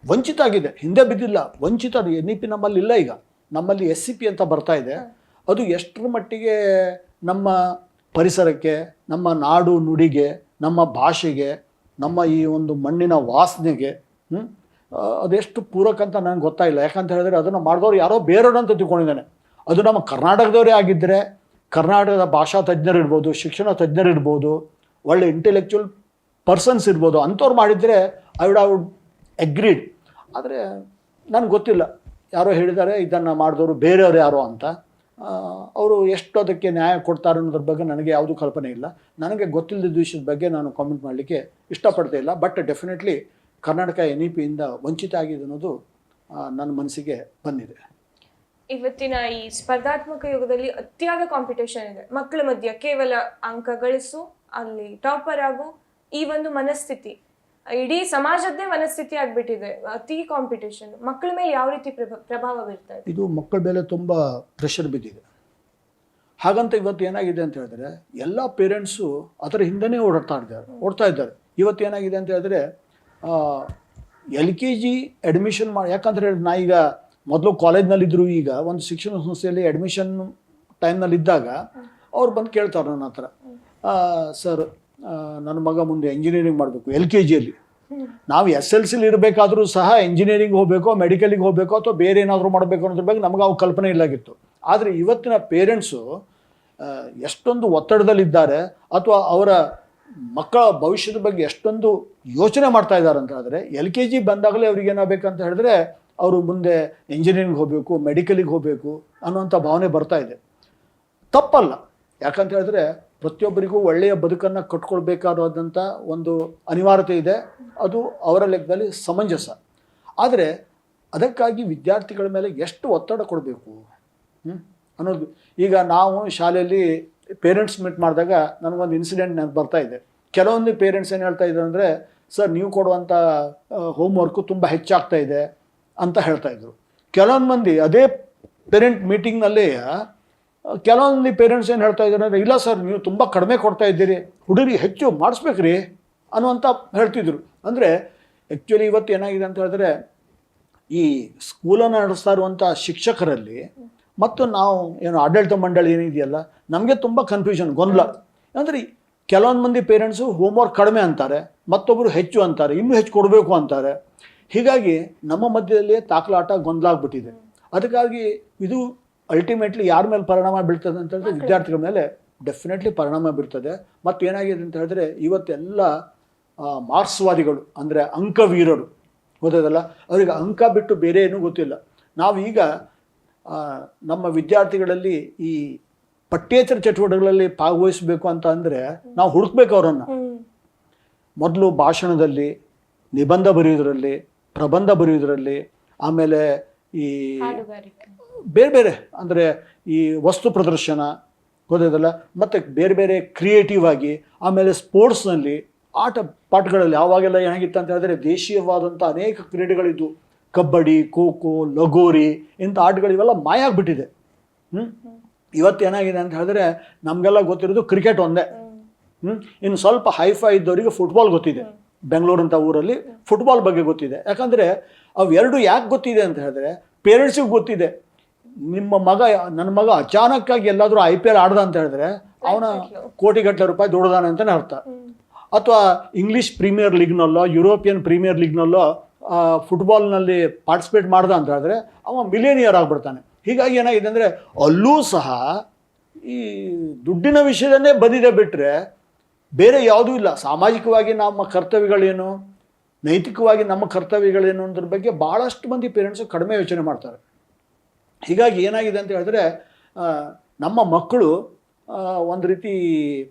ವಂಚಿತ ಆಗಿದೆ. ಹಿಂದೆ ಬಿದ್ದಿಲ್ಲ, ವಂಚಿತ. NEP ನಮ್ಮಲ್ಲಿ ಇಲ್ಲ. ಈಗ ನಮ್ಮಲ್ಲಿ SCP ಅಂತ ಬರ್ತಾ ಇದೆ. ಅದು ಎಷ್ಟರ ಮಟ್ಟಿಗೆ ನಮ್ಮ ಪರಿಸರಕ್ಕೆ, ನಮ್ಮ ನಾಡು ನುಡಿಗೆ, ನಮ್ಮ ಭಾಷೆಗೆ, ನಮ್ಮ ಈ ಒಂದು ಮಣ್ಣಿನ ವಾಸನೆಗೆ ಅದೆಷ್ಟು ಪೂರಕ ಅಂತ ನನಗೆ ಗೊತ್ತಾಯಿಲ್ಲ. ಯಾಕಂತ ಹೇಳಿದ್ರೆ ಅದನ್ನು ಮಾಡಿದವರು ಯಾರೋ ಬೇರೆಯವರು ಅಂತ ತಿಳ್ಕೊಂಡಿದ್ದಾನೆ. ಅದು ನಮ್ಮ ಕರ್ನಾಟಕದವರೇ ಆಗಿದ್ದರೆ, ಕರ್ನಾಟಕದ ಭಾಷಾ ತಜ್ಞರಿರ್ಬೋದು, ಶಿಕ್ಷಣ ತಜ್ಞರಿರ್ಬೋದು, ಒಳ್ಳೆ ಇಂಟೆಲೆಕ್ಚುಯಲ್ ಪರ್ಸನ್ಸ್ ಇರ್ಬೋದು, ಅಂಥವ್ರು ಮಾಡಿದರೆ ಐ ವುಡ್ ಅಗ್ರೀಡ್. ಆದರೆ ನನಗೆ ಗೊತ್ತಿಲ್ಲ, ಯಾರೋ ಹೇಳಿದ್ದಾರೆ ಇದನ್ನು ಮಾಡಿದವರು ಬೇರೆಯವರು ಯಾರೋ ಅಂತ. ಅವರು ಎಷ್ಟು ಅದಕ್ಕೆ ನ್ಯಾಯ ಕೊಡ್ತಾರೆ ಅನ್ನೋದ್ರ ಬಗ್ಗೆ ನನಗೆ ಯಾವುದೂ ಕಲ್ಪನೆ ಇಲ್ಲ. ನನಗೆ ಗೊತ್ತಿಲ್ಲದ ವಿಷಯದ ಬಗ್ಗೆ ನಾನು ಕಾಮೆಂಟ್ ಮಾಡಲಿಕ್ಕೆ ಇಷ್ಟಪಡ್ತಾ ಇಲ್ಲ. ಬಟ್ ಡೆಫಿನೆಟ್ಲಿ ಕರ್ನಾಟಕ NEPಯಿಂದ ವಂಚಿತ ಆಗಿದೆ ಅನ್ನೋದು ನನ್ನ ಮನಸ್ಸಿಗೆ ಬಂದಿದೆ. ಇವತ್ತಿನ ಈ ಸ್ಪರ್ಧಾತ್ಮಕ ಯುಗದಲ್ಲಿ ಅತಿಯಾದ ಕಾಂಪಿಟೇಷನ್ ಇದೆ ಮಕ್ಕಳ ಮಧ್ಯೆ. ಕೇವಲ ಅಂಕ ಗಳಿಸು, ಅಲ್ಲಿ ಟಾಪರ್ ಆಗು, ಈ ಒಂದು ಮನಸ್ಥಿತಿ ಇಡೀ ಸಮಾಜದ್ದೇ ಮನಸ್ಥಿತಿ ಆಗ್ಬಿಟ್ಟಿದೆ. ಅತಿ ಕಾಂಪಿಟೇಷನ್ ಮಕ್ಕಳ ಮೇಲೆ ಯಾವ ರೀತಿ ಪ್ರಭಾವ ಬೀರ್ತಾ ಇದೆ? ಇದು ಮಕ್ಕಳ ಮೇಲೆ ತುಂಬ ಪ್ರೆಷರ್ ಬಿದ್ದಿದೆ. ಹಾಗಂತ ಇವತ್ತು ಏನಾಗಿದೆ ಅಂತ ಹೇಳಿದ್ರೆ ಎಲ್ಲ ಪೇರೆಂಟ್ಸು ಅದರ ಹಿಂದೆನೇ ಓಡ್ತಾ ಇದ್ದಾರೆ. ಇವತ್ತು ಏನಾಗಿದೆ ಅಂತ ಹೇಳಿದ್ರೆ LKG ಅಡ್ಮಿಷನ್ ಮಾಡಿ, ಯಾಕಂದರೆ ನಾ ಈಗ ಮೊದಲು ಕಾಲೇಜ್ನಲ್ಲಿದ್ದರು, ಈಗ ಒಂದು ಶಿಕ್ಷಣ ಸಂಸ್ಥೆಯಲ್ಲಿ ಅಡ್ಮಿಷನ್ ಟೈಮ್ನಲ್ಲಿದ್ದಾಗ ಅವ್ರು ಬಂದು ಕೇಳ್ತಾರೆ ನನ್ನ ಹತ್ರ, ಸರ್ ನನ್ನ ಮಗ ಮುಂದೆ ಇಂಜಿನಿಯರಿಂಗ್ ಮಾಡಬೇಕು LKGಯಲ್ಲಿ, ನಾವು SLC ಇರಬೇಕಾದ್ರೂ ಸಹ ಇಂಜಿನಿಯರಿಂಗ್ ಹೋಗಬೇಕೋ ಮೆಡಿಕಲಿಗೆ ಹೋಗಬೇಕೋ ಅಥವಾ ಬೇರೆ ಏನಾದರೂ ಮಾಡಬೇಕು ಅನ್ನೋದ್ರ ಬಗ್ಗೆ ನಮಗೆ ಅವು ಕಲ್ಪನೆ ಇಲ್ಲಾಗಿತ್ತು. ಆದರೆ ಇವತ್ತಿನ ಪೇರೆಂಟ್ಸು ಎಷ್ಟೊಂದು ಒತ್ತಡದಲ್ಲಿದ್ದಾರೆ ಅಥವಾ ಅವರ ಮಕ್ಕಳ ಭವಿಷ್ಯದ ಬಗ್ಗೆ ಎಷ್ಟೊಂದು ಯೋಚನೆ ಮಾಡ್ತಾ ಇದ್ದಾರೆ ಅಂತ ಹೇಳಿದ್ರೆ LKG ಬಂದಾಗಲೇ ಅವ್ರಿಗೆ ಏನಾಗಬೇಕಂತ ಹೇಳಿದ್ರೆ ಅವರು ಮುಂದೆ ಇಂಜಿನಿಯರಿಂಗ್ ಹೋಗಬೇಕು, ಮೆಡಿಕಲಿಗೆ ಹೋಗಬೇಕು ಅನ್ನುವಂಥ ಭಾವನೆ ಬರ್ತಾ ಇದೆ. ತಪ್ಪಲ್ಲ, ಯಾಕಂತ ಹೇಳಿದ್ರೆ ಪ್ರತಿಯೊಬ್ಬರಿಗೂ ಒಳ್ಳೆಯ ಬದುಕನ್ನು ಕಟ್ಕೊಳ್ಬೇಕಾದಂಥ ಒಂದು ಅನಿವಾರ್ಯತೆ ಇದೆ, ಅದು ಅವರ ಲೆಕ್ಕದಲ್ಲಿ ಸಮಂಜಸ. ಆದರೆ ಅದಕ್ಕಾಗಿ ವಿದ್ಯಾರ್ಥಿಗಳ ಮೇಲೆ ಎಷ್ಟು ಒತ್ತಡ ಕೊಡಬೇಕು ಅನ್ನೋದು. ಈಗ ನಾವು ಶಾಲೆಯಲ್ಲಿ ಪೇರೆಂಟ್ಸ್ ಮೀಟ್ ಮಾಡಿದಾಗ ನನಗೊಂದು ಇನ್ಸಿಡೆಂಟ್ ನೆನಪು ಬರ್ತಾ ಇದೆ. ಕೆಲವೊಂದು ಪೇರೆಂಟ್ಸ್ ಏನು ಹೇಳ್ತಾ ಇದ್ದಾರೆ ಅಂದರೆ, ಸರ್ ನೀವು ಕೊಡುವಂಥ ಹೋಮ್ವರ್ಕು ತುಂಬ ಹೆಚ್ಚಾಗ್ತಾ ಇದೆ ಅಂತ ಹೇಳ್ತಾ ಇದ್ರು. ಕೆಲವೊಂದು ಮಂದಿ ಅದೇ ಪೇರೆಂಟ್ ಮೀಟಿಂಗ್ನಲ್ಲೇ ಕೆಲವೊಂದು ಪೇರೆಂಟ್ಸ್ ಏನು ಹೇಳ್ತಾ ಇದ್ದಾರೆ ಅಂದರೆ, ಇಲ್ಲ ಸರ್ ನೀವು ತುಂಬ ಕಡಿಮೆ ಕೊಡ್ತಾ ಇದ್ದೀರಿ, ಹುಡುಗರಿಗೆ ಹೆಚ್ಚು ಮಾಡಿಸ್ಬೇಕ್ರಿ ಅನ್ನುವಂಥ ಹೇಳ್ತಿದ್ರು. ಅಂದರೆ ಆ್ಯಕ್ಚುಲಿ ಇವತ್ತು ಏನಾಗಿದೆ ಅಂತ ಹೇಳಿದ್ರೆ ಈ ಸ್ಕೂಲನ್ನು ನಡೆಸ್ತಾ ಇರುವಂಥ ಶಿಕ್ಷಕರಲ್ಲಿ ಮತ್ತು ನಾವು ಏನು ಆಡಳಿತ ಮಂಡಳಿ ಏನಿದೆಯಲ್ಲ ನಮಗೆ ತುಂಬ ಕನ್ಫ್ಯೂಷನ್, ಗೊಂದಲ. ಅಂದರೆ ಕೆಲವೊಂದು ಮಂದಿ ಪೇರೆಂಟ್ಸು ಹೋಮ್ವರ್ಕ್ ಕಡಿಮೆ ಅಂತಾರೆ, ಮತ್ತೊಬ್ಬರು ಹೆಚ್ಚು ಅಂತಾರೆ, ಇನ್ನೂ ಹೆಚ್ಚು ಕೊಡಬೇಕು ಅಂತಾರೆ. ಹೀಗಾಗಿ ನಮ್ಮ ಮಧ್ಯದಲ್ಲಿಯೇ ತಾಕಲಾಟ ಗೊಂದಲ ಆಗ್ಬಿಟ್ಟಿದೆ. ಅದಕ್ಕಾಗಿ ಇದು ಅಲ್ಟಿಮೇಟ್ಲಿ ಯಾರ ಮೇಲೆ ಪರಿಣಾಮ ಬೀಳ್ತದೆ ಅಂತ ಹೇಳಿದ್ರೆ ವಿದ್ಯಾರ್ಥಿಗಳ ಮೇಲೆ ಡೆಫಿನೆಟ್ಲಿ ಪರಿಣಾಮ ಬೀಳ್ತದೆ. ಮತ್ತು ಏನಾಗಿದೆ ಅಂತ ಹೇಳಿದ್ರೆ ಇವತ್ತೆಲ್ಲ ಮಾರ್ಕ್ಸ್ವಾದಿಗಳು ಅಂದರೆ ಅಂಕವೀರರು ಗೊತ್ತದಲ್ಲ, ಅವರಿಗೆ ಅಂಕ ಬಿಟ್ಟು ಬೇರೆ ಏನೂ ಗೊತ್ತಿಲ್ಲ. ನಾವೀಗ ನಮ್ಮ ವಿದ್ಯಾರ್ಥಿಗಳಲ್ಲಿ ಈ ಪಠ್ಯೇತರ ಚಟುವಟಿಕೆಗಳಲ್ಲಿ ಭಾಗವಹಿಸಬೇಕು ಅಂತ ಅಂದರೆ ನಾವು ಹುಡುಕ್ಬೇಕು ಅವರನ್ನು. ಮೊದಲು ಭಾಷಣದಲ್ಲಿ, ನಿಬಂಧ ಬರೆಯೋದ್ರಲ್ಲಿ, ಪ್ರಬಂಧ ಬರೆಯೋದ್ರಲ್ಲಿ, ಆಮೇಲೆ ಈ ಬೇರೆ ಬೇರೆ ಅಂದರೆ ಈ ವಸ್ತು ಪ್ರದರ್ಶನ ಗೊತ್ತದಲ್ಲ, ಮತ್ತು ಬೇರೆ ಬೇರೆ ಕ್ರಿಯೇಟಿವ್ ಆಗಿ, ಆಮೇಲೆ ಸ್ಪೋರ್ಟ್ಸ್ನಲ್ಲಿ ಆಟ ಪಾಠಗಳಲ್ಲಿ ಆವಾಗೆಲ್ಲ ಏನಾಗಿತ್ತು ಅಂತ ಹೇಳಿದ್ರೆ ದೇಶೀಯವಾದಂಥ ಅನೇಕ ಕ್ರೀಡೆಗಳಿದ್ದು, ಕಬಡ್ಡಿ, ಖೋ ಖೋ, ಲಗೋರಿ ಇಂಥ ಆಟಗಳು ಇವೆಲ್ಲ ಮಾಯ ಆಗಿಬಿಟ್ಟಿದೆ. ಇವತ್ತೇನಾಗಿದೆ ಅಂತ ಹೇಳಿದ್ರೆ ನಮಗೆಲ್ಲ ಗೊತ್ತಿರೋದು ಕ್ರಿಕೆಟ್ ಒಂದೇ. ಇನ್ನು ಸ್ವಲ್ಪ ಹೈಫೈ ಇದ್ದವರಿಗೆ ಫುಟ್ಬಾಲ್ ಗೊತ್ತಿದೆ. ಬೆಂಗಳೂರಂಥ ಊರಲ್ಲಿ ಫುಟ್ಬಾಲ್ ಬಗ್ಗೆ ಗೊತ್ತಿದೆ. ಯಾಕಂದರೆ ಅವೆರಡು ಯಾಕೆ ಗೊತ್ತಿದೆ ಅಂತ ಹೇಳಿದ್ರೆ ಪೇರೆಂಟ್ಸಿಗೆ ಗೊತ್ತಿದೆ. ನನ್ನ ಮಗ ಅಚಾನಕ್ಕಾಗಿ ಎಲ್ಲಾದರೂ IPL ಆಡ್ದ ಅಂತ ಹೇಳಿದ್ರೆ ಅವನ ಕೋಟಿಗಟ್ಟಲೆ ರೂಪಾಯಿ ದುಡ್ದಾನೆ ಅಂತಲೇ ಅರ್ಥ. ಅಥವಾ ಇಂಗ್ಲೀಷ್ ಪ್ರೀಮಿಯರ್ ಲೀಗ್ನಲ್ಲೋ ಯುರೋಪಿಯನ್ ಪ್ರೀಮಿಯರ್ ಲೀಗ್ನಲ್ಲೋ ಫುಟ್ಬಾಲ್ನಲ್ಲಿ ಪಾರ್ಟಿಸಿಪೇಟ್ ಮಾಡ್ದ ಅಂತ ಹೇಳಿದ್ರೆ ಅವ ಮಿಲಿಯನಿಯರ್ ಆಗಿಬಿಡ್ತಾನೆ. ಹೀಗಾಗಿ ಏನಾಗಿದೆ ಅಂದರೆ ಅಲ್ಲೂ ಸಹ ಈ ದುಡ್ಡಿನ ವಿಷಯದನ್ನೇ ಬಂದಿದೆ ಬಿಟ್ಟರೆ ಬೇರೆ ಯಾವುದೂ ಇಲ್ಲ. ಸಾಮಾಜಿಕವಾಗಿ ನಮ್ಮ ಕರ್ತವ್ಯಗಳೇನು, ನೈತಿಕವಾಗಿ ನಮ್ಮ ಕರ್ತವ್ಯಗಳೇನು ಅನ್ನೋದ್ರ ಬಗ್ಗೆ ಭಾಳಷ್ಟು ಮಂದಿ ಪೇರೆಂಟ್ಸು ಕಡಿಮೆ ಯೋಚನೆ ಮಾಡ್ತಾರೆ. ಹೀಗಾಗಿ ಏನಾಗಿದೆ ಅಂತ ಹೇಳಿದ್ರೆ ನಮ್ಮ ಮಕ್ಕಳು ಒಂದು ರೀತಿ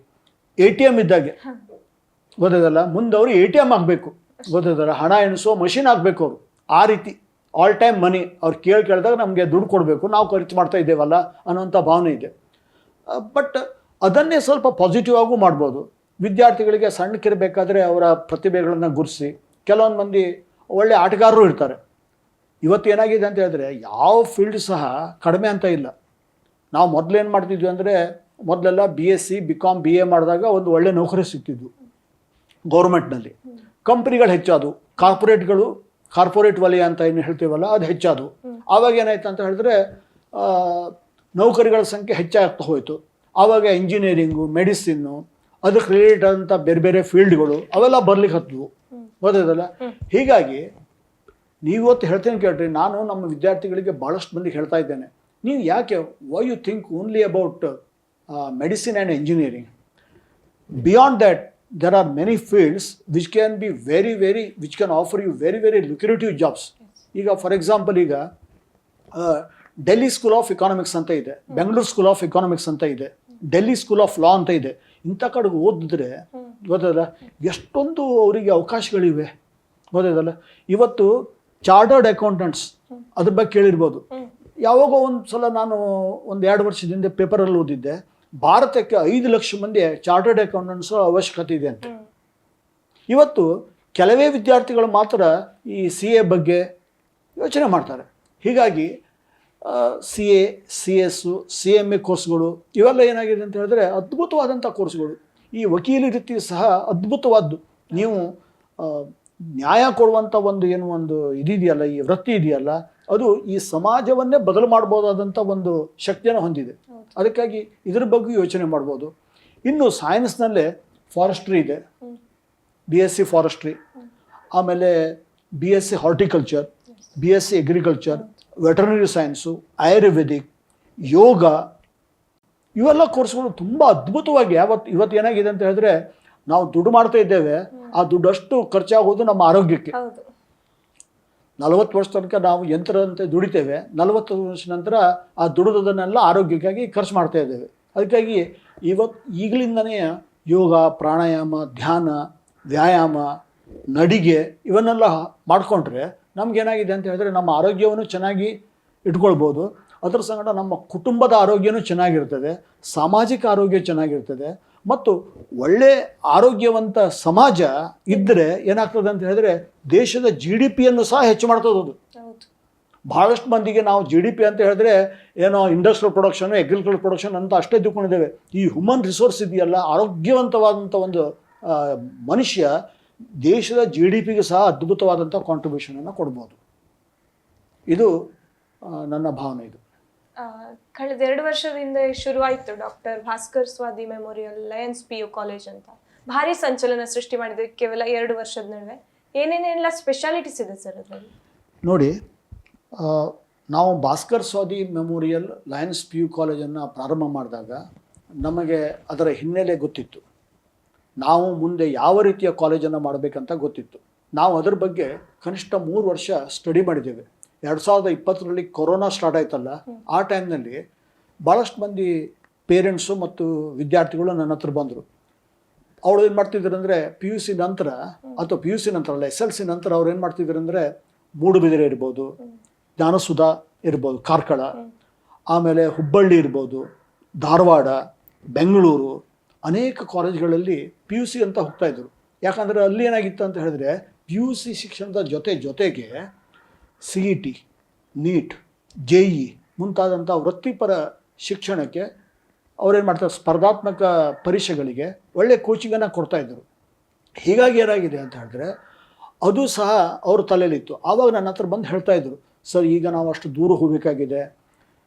ATM ಇದ್ದಾಗೆ ಗೊತ್ತದಲ್ಲ, ಮುಂದೆ ಅವರು ATM ಆಗಬೇಕು ಗೊತ್ತದಲ್ಲ, ಹಣ ಎಣಿಸೋ ಮಷಿನ್ ಆಗಬೇಕು ಅವರು. ಆ ರೀತಿ ಆಲ್ ಟೈಮ್ ಮನಿ ಅವ್ರು ಕೇಳಿದಾಗ ನಮಗೆ ದುಡ್ಡು ಕೊಡಬೇಕು, ನಾವು ಖರ್ಚು ಮಾಡ್ತಾ ಇದ್ದೇವಲ್ಲ ಅನ್ನೋಂಥ ಭಾವನೆ ಇದೆ. ಬಟ್ ಅದನ್ನೇ ಸ್ವಲ್ಪ ಪಾಸಿಟಿವ್ ಆಗೂ ಮಾಡ್ಬೋದು. ವಿದ್ಯಾರ್ಥಿಗಳಿಗೆ ಸಣ್ಣಕ್ಕಿರಬೇಕಾದ್ರೆ ಅವರ ಪ್ರತಿಭೆಗಳನ್ನು ಗುರುತಿಸಿ, ಕೆಲವೊಂದು ಮಂದಿ ಒಳ್ಳೆ ಆಟಗಾರರು ಇರ್ತಾರೆ. ಇವತ್ತು ಏನಾಗಿದೆ ಅಂತ ಹೇಳಿದ್ರೆ ಯಾವ ಫೀಲ್ಡ್ ಸಹ ಕಡಿಮೆ ಅಂತ ಇಲ್ಲ. ನಾವು ಮೊದಲೇನು ಮಾಡ್ತಿದ್ವಿ ಅಂದರೆ ಮೊದಲೆಲ್ಲ BSc BCom BA ಮಾಡಿದಾಗ ಒಂದು ಒಳ್ಳೆ ನೌಕರಿ ಸಿಗ್ತಿದ್ವು ಗೌರ್ಮೆಂಟ್ನಲ್ಲಿ. ಕಂಪ್ನಿಗಳು ಹೆಚ್ಚಾದವು, ಕಾರ್ಪೊರೇಟ್ ವಲಯ ಅಂತ ಏನು ಹೇಳ್ತೀವಲ್ಲ ಅದು ಹೆಚ್ಚಾದವು. ಆವಾಗ ಏನಾಯ್ತು ಅಂತ ಹೇಳಿದ್ರೆ ನೌಕರಿಗಳ ಸಂಖ್ಯೆ ಹೆಚ್ಚಾಗ್ತಾ ಹೋಯಿತು. ಆವಾಗ ಇಂಜಿನಿಯರಿಂಗು, ಮೆಡಿಸಿನ್ನು, ಅದಕ್ಕೆ ರಿಲೇಟೆಡ್ ಆದಂಥ ಬೇರೆ ಬೇರೆ ಫೀಲ್ಡ್ಗಳು ಅವೆಲ್ಲ ಬರ್ಲಿಕ್ಕೆ ಹತ್ತವು ಗೊತ್ತದಲ್ಲ. ಹೀಗಾಗಿ ನೀವತ್ತು ಹೇಳ್ತೇನೆ ಕೇಳ್ರಿ, ನಾನು ನಮ್ಮ ವಿದ್ಯಾರ್ಥಿಗಳಿಗೆ ಭಾಳಷ್ಟು ಮಂದಿಗೆ ಹೇಳ್ತಾ ಇದ್ದೇನೆ, ನೀವು ಯಾಕೆ why you think only about medicine and engineering? Beyond that there are many fields which can be which can offer you very lucrative jobs. ಈಗ ಫಾರ್ ಎಕ್ಸಾಂಪಲ್ ಈಗ ಡೆಲ್ಲಿ ಸ್ಕೂಲ್ ಆಫ್ ಎಕಾನಮಿಕ್ಸ್ ಅಂತ ಇದೆ, ಬೆಂಗಳೂರು ಸ್ಕೂಲ್ ಆಫ್ ಎಕಾನಮಿಕ್ಸ್ ಅಂತ ಇದೆ, Delhi school of law ಅಂತ ಇದೆ. ಇಂಥ ಕಡೆಗೆ ಓದಿದ್ರೆ ಗೊತ್ತದಲ್ಲ ಎಷ್ಟೊಂದು ಅವರಿಗೆ ಅವಕಾಶಗಳಿವೆ ಗೊತ್ತದಲ್ಲ. ಇವತ್ತು ಚಾರ್ಟರ್ಡ್ ಅಕೌಂಟೆಂಟ್ಸ್ ಅದ್ರ ಬಗ್ಗೆ ಕೇಳಿರ್ಬೋದು. ಯಾವಾಗ ಒಂದು ಸಲ ನಾನು 1-2 ವರ್ಷದಿಂದ ಪೇಪರಲ್ಲಿ ಓದಿದ್ದೆ, ಭಾರತಕ್ಕೆ 5 ಲಕ್ಷ ಮಂದಿ ಚಾರ್ಟರ್ಡ್ ಅಕೌಂಟೆಂಟ್ಸ್ ಅವಶ್ಯಕತೆ ಇದೆ ಅಂತ. ಇವತ್ತು ಕೆಲವೇ ವಿದ್ಯಾರ್ಥಿಗಳು ಮಾತ್ರ ಈ CA ಬಗ್ಗೆ ಯೋಚನೆ ಮಾಡ್ತಾರೆ. ಹೀಗಾಗಿ CA, CS, CMA ಕೋರ್ಸ್ಗಳು ಇವೆಲ್ಲ ಏನಾಗಿದೆ ಅಂತ ಹೇಳಿದ್ರೆ ಅದ್ಭುತವಾದಂಥ ಕೋರ್ಸ್ಗಳು. ಈ ವಕೀಲಿ ರೀತಿ ಸಹ ಅದ್ಭುತವಾದ್ದು. ನೀವು ನ್ಯಾಯ ಕೊಡುವಂಥ ಒಂದು ಇದೆಯಲ್ಲ, ಈ ವೃತ್ತಿ ಇದೆಯಲ್ಲ, ಅದು ಈ ಸಮಾಜವನ್ನೇ ಬದಲು ಮಾಡ್ಬೋದಾದಂಥ ಒಂದು ಶಕ್ತಿಯನ್ನು ಹೊಂದಿದೆ. ಅದಕ್ಕಾಗಿ ಇದ್ರ ಬಗ್ಗೆ ಯೋಚನೆ ಮಾಡ್ಬೋದು. ಇನ್ನು ಸೈನ್ಸ್ನಲ್ಲೇ ಫಾರೆಸ್ಟ್ರಿ ಇದೆ, BSc ಫಾರೆಸ್ಟ್ರಿ. ಆಮೇಲೆ BSc horticulture, BSc agriculture, veterinary science, Ayurvedic, yoga, ಇವೆಲ್ಲ ಕೋರ್ಸ್ಗಳು ತುಂಬ ಅದ್ಭುತವಾಗಿ ಇವತ್ತು ಏನಾಗಿದೆ ಅಂತ ಹೇಳಿದ್ರೆ, ನಾವು ದುಡ್ಡು ಮಾಡ್ತಾ ಇದ್ದೇವೆ, ಆ ದುಡ್ಡಷ್ಟು ಖರ್ಚಾಗೋದು ನಮ್ಮ ಆರೋಗ್ಯಕ್ಕೆ. 40 ವರ್ಷ ತನಕ ನಾವು ಯಂತ್ರದಂತೆ ದುಡಿತೇವೆ, 40 ವರ್ಷ ನಂತರ ಆ ದುಡಿದದನ್ನೆಲ್ಲ ಆರೋಗ್ಯಕ್ಕಾಗಿ ಖರ್ಚು ಮಾಡ್ತಾ ಇದ್ದೇವೆ. ಅದಕ್ಕಾಗಿ ಈಗಲಿಂದನೇ ಯೋಗ, ಪ್ರಾಣಾಯಾಮ, ಧ್ಯಾನ, ವ್ಯಾಯಾಮ, ನಡಿಗೆ ಇವನ್ನೆಲ್ಲ ಮಾಡಿಕೊಂಡ್ರೆ ನಮಗೇನಾಗಿದೆ ಅಂತ ಹೇಳಿದ್ರೆ ನಮ್ಮ ಆರೋಗ್ಯವನ್ನು ಚೆನ್ನಾಗಿ ಇಟ್ಕೊಳ್ಬೋದು. ಅದರ ಸಂಗಡ ನಮ್ಮ ಕುಟುಂಬದ ಆರೋಗ್ಯನೂ ಚೆನ್ನಾಗಿರ್ತದೆ, ಸಾಮಾಜಿಕ ಆರೋಗ್ಯ ಚೆನ್ನಾಗಿರ್ತದೆ, ಮತ್ತು ಒಳ್ಳೆ ಆರೋಗ್ಯವಂತ ಸಮಾಜ ಇದ್ದರೆ ಏನಾಗ್ತದೆ ಅಂತ ಹೇಳಿದ್ರೆ ದೇಶದ GDPಯನ್ನು ಸಹ ಹೆಚ್ಚು ಮಾಡ್ತದೆ. ಅದು ಭಾಳಷ್ಟು ಮಂದಿಗೆ ನಾವು GDP ಅಂತ ಹೇಳಿದ್ರೆ ಏನೋ ಇಂಡಸ್ಟ್ರಿಯಲ್ ಪ್ರೊಡಕ್ಷನ್, ಅಗ್ರಿಕಲ್ಚರ್ ಪ್ರೊಡಕ್ಷನ್ ಅಂತ ಅಷ್ಟೇ ತಿಳ್ಕೊಂಡಿದ್ದೇವೆ. ಈ ಹ್ಯೂಮನ್ ರಿಸೋರ್ಸ್ ಇದೆಯಲ್ಲ, ಆರೋಗ್ಯವಂತವಾದಂಥ ಒಂದು ಮನುಷ್ಯ ದೇಶದ GDPಗೆ ಸಹ ಅದ್ಭುತವಾದಂಥ ಕಾಂಟ್ರಿಬ್ಯೂಷನನ್ನು ಕೊಡ್ಬೋದು. ಇದು ನನ್ನ ಭಾವನೆ. ಇದು ಕಳೆದ 2 ವರ್ಷದಿಂದ ಶುರುವಾಯಿತು doctor Bhaskar Swadi memorial lions PU college ಅಂತ. ಭಾರಿ ಸಂಚಲನ ಸೃಷ್ಟಿ ಮಾಡಿದೆ ಕೇವಲ 2 ವರ್ಷದ ನಡುವೆ. ಏನೇನೆಲ್ಲ ಸ್ಪೆಷಾಲಿಟೀಸ್ ಇದೆ ಸರ್ ಅದರಲ್ಲಿ? ನೋಡಿ, ನಾವು Bhaskar Swadi memorial lions PU ಕಾಲೇಜನ್ನು ಪ್ರಾರಂಭ ಮಾಡಿದಾಗ ನಮಗೆ ಅದರ ಹಿನ್ನೆಲೆ ಗೊತ್ತಿತ್ತು. ನಾವು ಮುಂದೆ ಯಾವ ರೀತಿಯ ಕಾಲೇಜನ್ನು ಮಾಡಬೇಕಂತ ಗೊತ್ತಿತ್ತು. ನಾವು ಅದರ ಬಗ್ಗೆ ಕನಿಷ್ಠ 3 ವರ್ಷ ಸ್ಟಡಿ ಮಾಡಿದ್ದೇವೆ. 2020ರಲ್ಲಿ ಕೊರೋನಾ ಸ್ಟಾರ್ಟ್ ಆಯ್ತಲ್ಲ, ಆ ಟೈಮ್ನಲ್ಲಿ ಭಾಳಷ್ಟು ಮಂದಿ ಪೇರೆಂಟ್ಸು ಮತ್ತು ವಿದ್ಯಾರ್ಥಿಗಳು ನನ್ನ ಹತ್ರ ಬಂದರು. ಅವ್ರು ಏನು ಮಾಡ್ತಿದ್ರು ಅಂದರೆ PUC ನಂತರ ಅಥವಾ PUC ನಂತರ ಅಲ್ಲ, SLC ನಂತರ ಅವ್ರು ಏನು ಮಾಡ್ತಿದ್ರು ಅಂದರೆ ಮೂಡುಬಿದಿರೆ ಇರ್ಬೋದು, ಜ್ಞಾನಸುಧಾ ಇರ್ಬೋದು, ಕಾರ್ಕಳ, ಆಮೇಲೆ ಹುಬ್ಬಳ್ಳಿ ಇರ್ಬೋದು, ಧಾರವಾಡ, ಬೆಂಗಳೂರು, ಅನೇಕ ಕಾಲೇಜ್ಗಳಲ್ಲಿ PUC ಅಂತ ಹೋಗ್ತಾಯಿದ್ರು. ಯಾಕಂದರೆ ಅಲ್ಲಿ ಏನಾಗಿತ್ತು ಅಂತ ಹೇಳಿದ್ರೆ PUC ಶಿಕ್ಷಣದ ಜೊತೆಗೆ CET, NEET, JEE ಮುಂತಾದಂಥ ವೃತ್ತಿಪರ ಶಿಕ್ಷಣಕ್ಕೆ ಅವ್ರೇನು ಮಾಡ್ತಾರೆ, ಸ್ಪರ್ಧಾತ್ಮಕ ಪರೀಕ್ಷೆಗಳಿಗೆ ಒಳ್ಳೆಯ ಕೋಚಿಂಗನ್ನು ಕೊಡ್ತಾಯಿದ್ರು. ಹೀಗಾಗಿ ಏನಾಗಿದೆ ಅಂತ ಹೇಳಿದ್ರೆ ಅದು ಸಹ ಅವ್ರ ತಲೆಯಲ್ಲಿತ್ತು. ಆವಾಗ ನನ್ನ ಹತ್ರ ಬಂದು ಹೇಳ್ತಾಯಿದ್ರು, ಸರ್ ಈಗ ನಾವು ಅಷ್ಟು ದೂರ ಹೋಗಬೇಕಾಗಿದೆ.